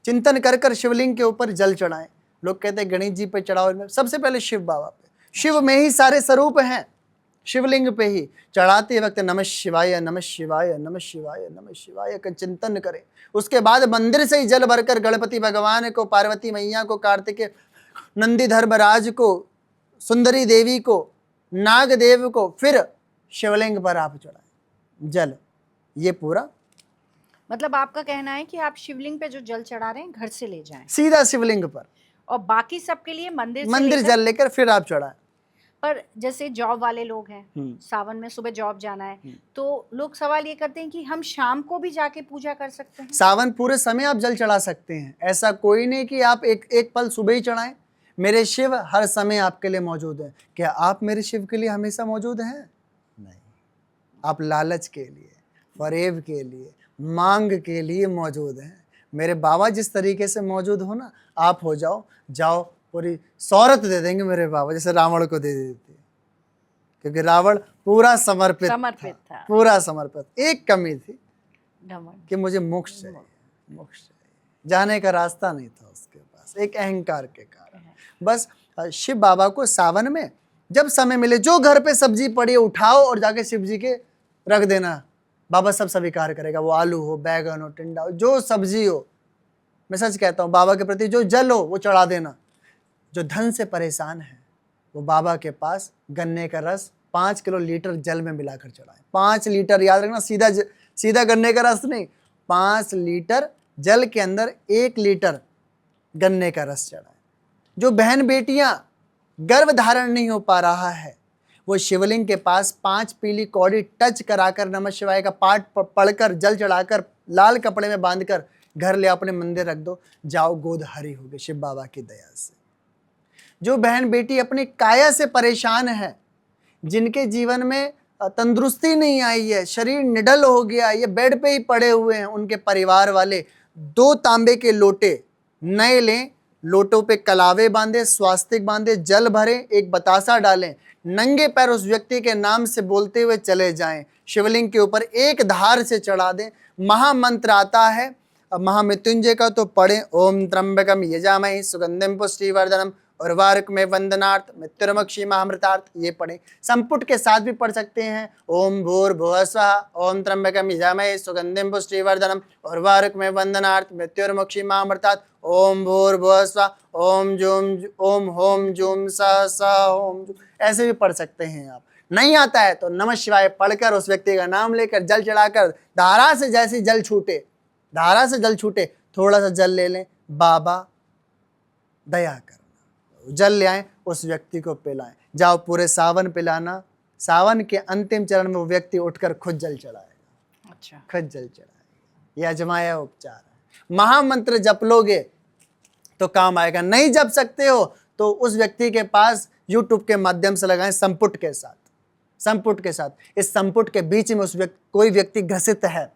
चिंतन कर कर शिवलिंग के ऊपर जल चढ़ाएं। लोग कहते हैं गणेश जी पे चढ़ाओ, सबसे पहले शिव बाबा पे। शिव में ही सारे स्वरूप हैं, शिवलिंग पे ही। चढ़ाते वक्त नमः शिवाय नमः शिवाय नमः शिवाय नमः शिवाय का चिंतन करें। उसके बाद मंदिर से ही जल भरकर गणपति भगवान को, पार्वती मैया को, कार्तिकेय नंदी धर्मराज को, सुंदरी देवी को, नाग देव को, फिर शिवलिंग पर आप चढ़ाएं जल। ये पूरा मतलब आपका कहना है कि आप शिवलिंग पे जो जल चढ़ा रहे हैं घर से ले जाएं, सीधा शिवलिंग पर, और बाकी सबके लिए मंदिर जल लेकर फिर आप चढ़ाएं। पर जैसे जॉब वाले लोग हैं, सावन में सुबह जॉब जाना है, तो लोग सवाल ये करते हैं कि हम शाम को भी जाके पूजा कर सकते हैं? सावन पूरे समय आप जल चढ़ा सकते हैं, ऐसा कोई नहीं कि आप एक पल सुबह ही चढ़ाएं। मेरे शिव हर समय आपके लिए मौजूद है। क्या आप मेरे शिव के लिए हमेशा मौजूद हैं? नहीं, आप लालच के लिए, फरेब के लिए, मांग के लिए मौजूद हैं। मेरे बाबा जिस तरीके से मौजूद हो ना, आप हो जाओ पूरी सौरत दे देंगे मेरे बाबा, जैसे रावण को दे देते, क्योंकि रावण पूरा समर्पित था। पूरा समर्पित। एक कमी थी कि मुझे मोक्ष चाहिए, जाने का रास्ता नहीं था उसके पास, एक अहंकार के कारण। बस शिव बाबा को सावन में जब समय मिले, जो घर पे सब्जी पड़ी उठाओ और जाके शिव जी के रख देना, बाबा सब स्वीकार करेगा। वो आलू हो, बैगन हो, टिंडा हो, जो सब्जी हो। मैं सच कहता हूँ, बाबा के प्रति जो जल हो वो चढ़ा देना। जो धन से परेशान है वो बाबा के पास गन्ने का रस 5 किलो लीटर जल में मिलाकर चढ़ाए। 5 लीटर, याद रखना, सीधा गन्ने का रस नहीं, 5 लीटर जल के अंदर 1 लीटर गन्ने का रस चढ़ाए। जो बहन बेटियां गर्भ धारण नहीं हो पा रहा है, वो शिवलिंग के पास 5 पीली कौड़ी टच कराकर नमः शिवाय का पाठ पढ़कर, जल चढ़ाकर, लाल कपड़े में बांधकर घर ले अपने मंदिर रख दो। जाओ, गोद हरी होगी शिव बाबा की दया से। जो बहन बेटी अपनी काया से परेशान है, जिनके जीवन में तंदुरुस्ती नहीं आई है, शरीर निडल हो गया, ये बेड पे ही पड़े हुए हैं, उनके परिवार वाले 2 तांबे के लोटे नए लें, लोटों पे कलावे बांधे, स्वास्तिक बांधे, जल भरें, एक बतासा डालें, नंगे पैर उस व्यक्ति के नाम से बोलते हुए चले जाएं, शिवलिंग के ऊपर एक धार से चढ़ा दें। महामंत्र आता है महामृत्युंजय का, तो पढ़ें, ओम त्र्यंबकम यजामहे सुगंधिम पुष्टिवर्धनम और वारुक में वंदनार्थ मृत्युर्मुक्षी महामृतार्थ, ये पढ़े। संपुट के साथ भी पढ़ सकते हैं। ओम भूर्भुवः स्वः ओम त्र्यंबकम यजामहे सुगंधिम पुष्टिवर्धनम और वारुक में वंदनार्थ मृत्युर्मुक्षी महामृतार्थ ओम भूर्भुवः स्वः ओम जूम ओम होम जूम सः सः ओम जूम, ऐसे भी पढ़ सकते हैं आप। नहीं आता है तो नमः शिवाय पढ़कर उस व्यक्ति का नाम लेकर जल चढ़ाकर धारा से जैसे जल छूटे, धारा से जल छूटे, थोड़ा सा जल ले लें, बाबा दया करना, जल ले आए, उस व्यक्ति को पिलाएं। जाओ पूरे सावन पिलाना, सावन के अंतिम चरण में वो व्यक्ति उठकर खुद जल चढ़ाएगा। अच्छा, खुद जल चढ़ाएगा। ये अजमाया उपचार है। महामंत्र जप लोगे तो काम आएगा। नहीं जप सकते हो तो उस व्यक्ति के पास यूट्यूब के माध्यम से लगाएं संपुट के साथ, संपुट के साथ। इस संपुट के बीच में उस व्यक्ति, कोई व्यक्ति ग्रसित है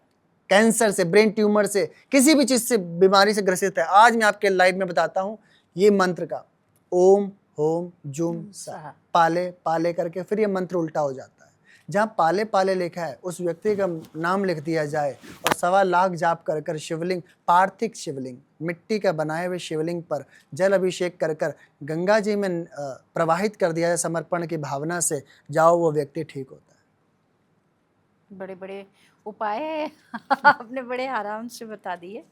कैंसर से, ब्रेन ट्यूमर से, किसी भी चीज से, बीमारी से ग्रसित है, आज मैं आपके लाइव में बताता हूं ये मंत्र का ओम होम जूम सा, पाले पाले करके फिर ये मंत्र उल्टा हो जाता है। जहाँ पाले पाले लिखा है उस व्यक्ति का नाम लिख दिया जाए और 1.25 लाख जाप कर कर शिवलिंग, पार्थिव शिवलिंग, मिट्टी का बनाए हुए शिवलिंग पर जल अभिषेक कर कर गंगा जी में प्रवाहित कर दिया जाए समर्पण की भावना से, जाओ वो व्यक्ति ठीक होता है। बड़े बड़े उपाय आपने बड़े आराम से बता दिए।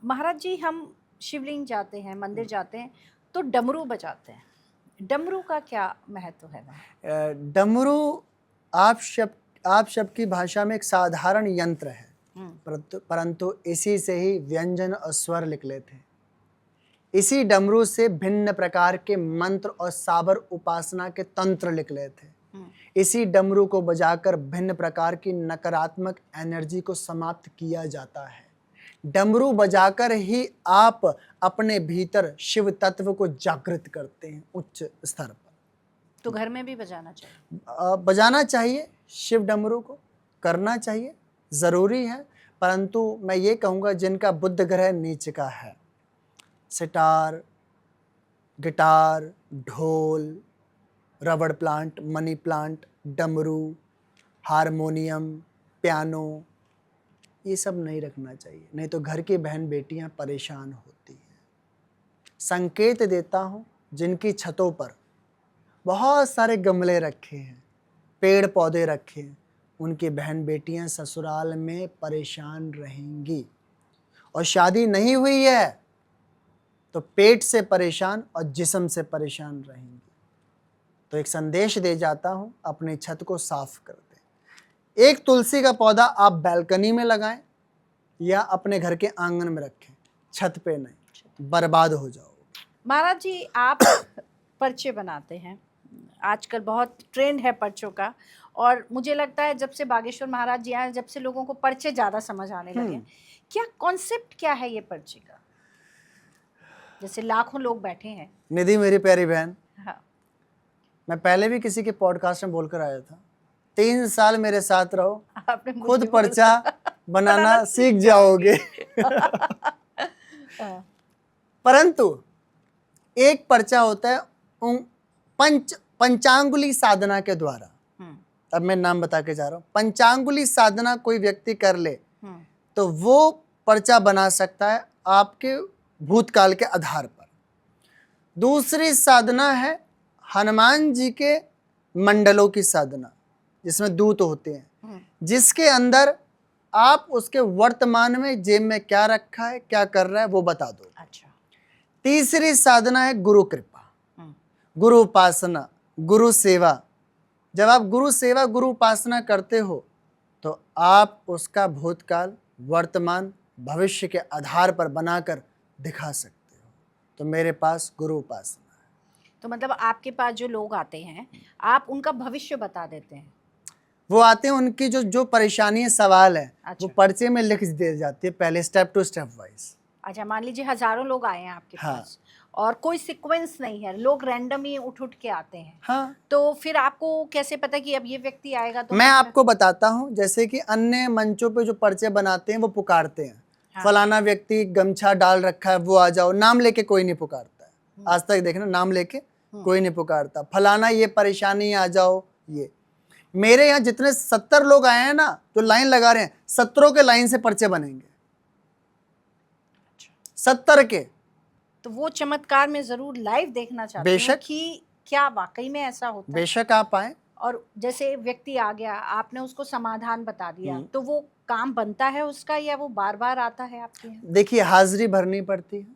महाराज जी, हम शिवलिंग जाते हैं, मंदिर जाते हैं तो डमरू बजाते हैं, डमरू का क्या महत्व है वहाँ? डमरू आप शब्द की भाषा में एक साधारण यंत्र है, परंतु इसी से ही व्यंजन और स्वर निकले थे। इसी डमरू से भिन्न प्रकार के मंत्र और साबर उपासना के तंत्र निकले थे। इसी डमरू को बजाकर भिन्न प्रकार की नकारात्मक एनर्जी को समाप्त किया जाता है। डमरू बजाकर ही आप अपने भीतर शिव तत्व को जागृत करते हैं उच्च स्तर पर। तो घर में भी बजाना चाहिए? बजाना चाहिए, शिव डमरू को करना चाहिए, ज़रूरी है। परंतु मैं ये कहूँगा जिनका बुध ग्रह नीच का है, सितार, गिटार, ढोल, रबड़ प्लांट, मनी प्लांट, डमरू, हारमोनियम, पियानो, ये सब नहीं रखना चाहिए, नहीं तो घर की बहन बेटियां परेशान होती हैं। संकेत देता हूँ, जिनकी छतों पर बहुत सारे गमले रखे हैं, पेड़ पौधे रखे हैं, उनकी बहन बेटियां ससुराल में परेशान रहेंगी। और शादी नहीं हुई है तो पेट से परेशान और जिस्म से परेशान रहेंगी। तो एक संदेश दे जाता हूँ, अपनी छत को साफ कर दें। एक तुलसी का पौधा आप बैल्कनी में लगाएं या अपने घर के आंगन में रखें, छत पे नहीं, बर्बाद हो जाओगे। महाराज जी, आप पर्चे बनाते हैं, आजकल बहुत ट्रेंड है पर्चों का, और मुझे लगता है जब से बागेश्वर महाराज जी आए, जब से लोगों को पर्चे ज़्यादा समझ आने लगे। क्या कॉन्सेप्ट क्या है ये पर्चे का? जैसे लाखों लोग बैठे हैं। निधि मेरी प्यारी बहन, हाँ, मैं पहले भी किसी के पॉडकास्ट में बोलकर आया था, 3 साल मेरे साथ रहो, आपने मुझे खुद बोला पर्चा बनाना सीख जाओगे। परंतु एक पर्चा होता है पंचांगुली साधना के द्वारा। अब मैं नाम बता के जा रहा हूँ। पंचांगुली साधना कोई व्यक्ति कर ले तो वो पर्चा बना सकता है आपके भूतकाल के आधार पर। दूसरी साधना है हनुमान जी के मंडलों की साधना, जिसमें दूत होते हैं, जिसके अंदर आप उसके वर्तमान में जेब में क्या रखा है, क्या कर रहा है, वो बता दो। अच्छा। तीसरी साधना है गुरु कृपा, गुरु उपासना, गुरु सेवा। जब आप गुरु सेवा, गुरु उपासना करते हो तो आप उसका भूतकाल, वर्तमान, भविष्य के आधार पर बनाकर दिखा सकते हो। तो मेरे पास गुरु उपासना है। तो मतलब आपके पास जो लोग आते हैं, आप उनका भविष्य बता देते हैं? वो आते हैं, उनकी जो परेशानी सवाल है, अच्छा। वो पर्चे में लिख दे जाती है, पहले स्टेप टू स्टेप वाइज। अच्छा, मान लीजिए हजारों लोग आए हैं आपके हाँ। पास और कोई सीक्वेंस नहीं है, लोग रैंडम ही उठ के आते हैं। हाँ, तो फिर आपको कैसे पता कि अब ये व्यक्ति आएगा? तो मैं आपको बताता हूँ, जैसे कि अन्य मंचों पे जो पर्चे बनाते हैं वो पुकारते हैं, हाँ। फलाना व्यक्ति गमछा डाल रखा है, वो आ जाओ। नाम लेके कोई नहीं पुकारता है, आज तक देखना, नाम लेके कोई नहीं पुकारता। फलाना ये परेशानी, आ जाओ। ये मेरे यहाँ जितने 70 लोग आए हैं ना, जो लाइन लगा रहे हैं, 70 के लाइन से पर्चे बनेंगे, 70 के। तो वो चमत्कार मैं ज़रूर लाइव देखना चाहती हूँ बेशक। कि क्या वाक़ई में ऐसा होता है? बेशक आप आएँ। और जैसे व्यक्ति आ गया, आपने उसको समाधान बता दिया, हुँ। तो वो काम बनता है उसका या वो बार-बार आता है आपके यहाँ? देखिए, हाज़िरी भरनी पड़ती है।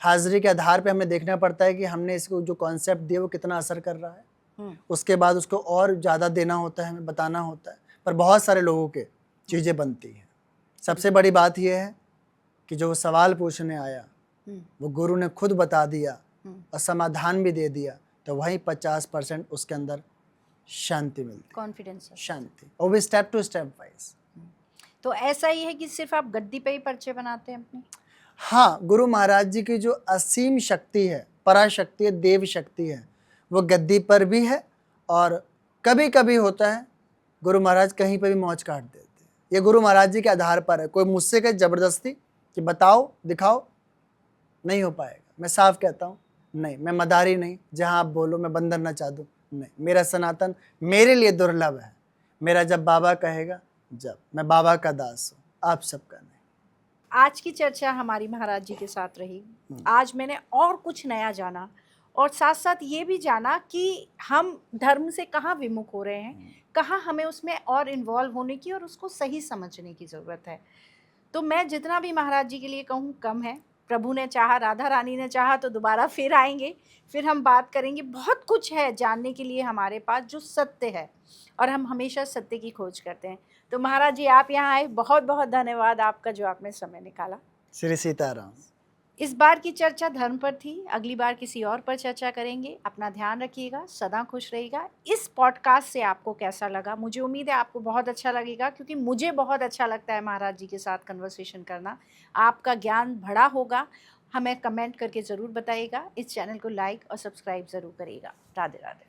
हाज़िरी के आधार पे हमें देखना पड़ता है कि हमने इसको जो कॉन्सेप्ट दिया वो कितना असर कर रहा है। हुँ, उसके बाद उसको और ज़्यादा देना होता है, हमें बताना होता है। पर बहुत सारे लोगों के चीज़ें बनती हैं। सबसे बड़ी बात ये है कि जो सवाल पूछने आया, हुँ, वो गुरु ने खुद बता दिया हुँ। और समाधान भी दे दिया, तो वहीं 50% उसके अंदर शांति मिलती है। कॉन्फिडेंस है। शांति, और वो स्टेप टू स्टेप वाइज़। तो ऐसा ही है कि सिर्फ़ आप गद्दी पे ही पर्चे बनाते हैं अपने? हाँ, गुरु महाराज जी की जो असीम शक्ति है, पराशक्ति है, देव शक्ति है, वो गद्दी पर भी है। और कभी-कभी होता है, गुरु महाराज कहीं पे भी मौज काट देते हैं। ये गुरु महाराज जी के आधार पर है। कोई मुझसे कहे ज़बरदस्ती कि बताओ, दिखाओ, नहीं हो पाएगा। मैं साफ कहता हूँ, नहीं, मैं मदारी नहीं, जहाँ आप बोलो मैं बंदर ना चाह दूँ, नहीं। मेरा सनातन मेरे लिए दुर्लभ है। मेरा जब बाबा कहेगा, जब। मैं बाबा का दास हूँ, आप सबका नहीं। आज की चर्चा हमारी महाराज जी के साथ रही। आज मैंने और कुछ नया जाना और साथ-साथ ये भी जाना कि हम धर्म से कहाँ विमुख हो रहे हैं, कहाँ हमें उसमें और इन्वॉल्व होने की और उसको सही समझने की ज़रूरत है। तो मैं जितना भी महाराज जी के लिए कहूँ कम है। प्रभु ने चाहा, राधा रानी ने चाहा तो दोबारा फिर आएँगे, फिर हम बात करेंगे। बहुत कुछ है जानने के लिए हमारे पास जो सत्य है और हम हमेशा सत्य की खोज करते हैं। तो महाराज जी आप यहाँ आए, बहुत-बहुत धन्यवाद आपका जो आपने समय निकाला। श्री सीताराम। इस बार की चर्चा धर्म पर थी, अगली बार किसी और पर चर्चा करेंगे। अपना ध्यान रखिएगा, सदा खुश रहिएगा। इस पॉडकास्ट से आपको कैसा लगा? मुझे उम्मीद है आपको बहुत अच्छा लगेगा क्योंकि मुझे बहुत अच्छा लगता है महाराज जी के साथ कन्वर्सेशन करना। आपका ज्ञान बढ़ा होगा, हमें कमेंट करके ज़रूर बताइएगा। इस चैनल को लाइक और सब्सक्राइब ज़रूर करिएगा। राधे राधे।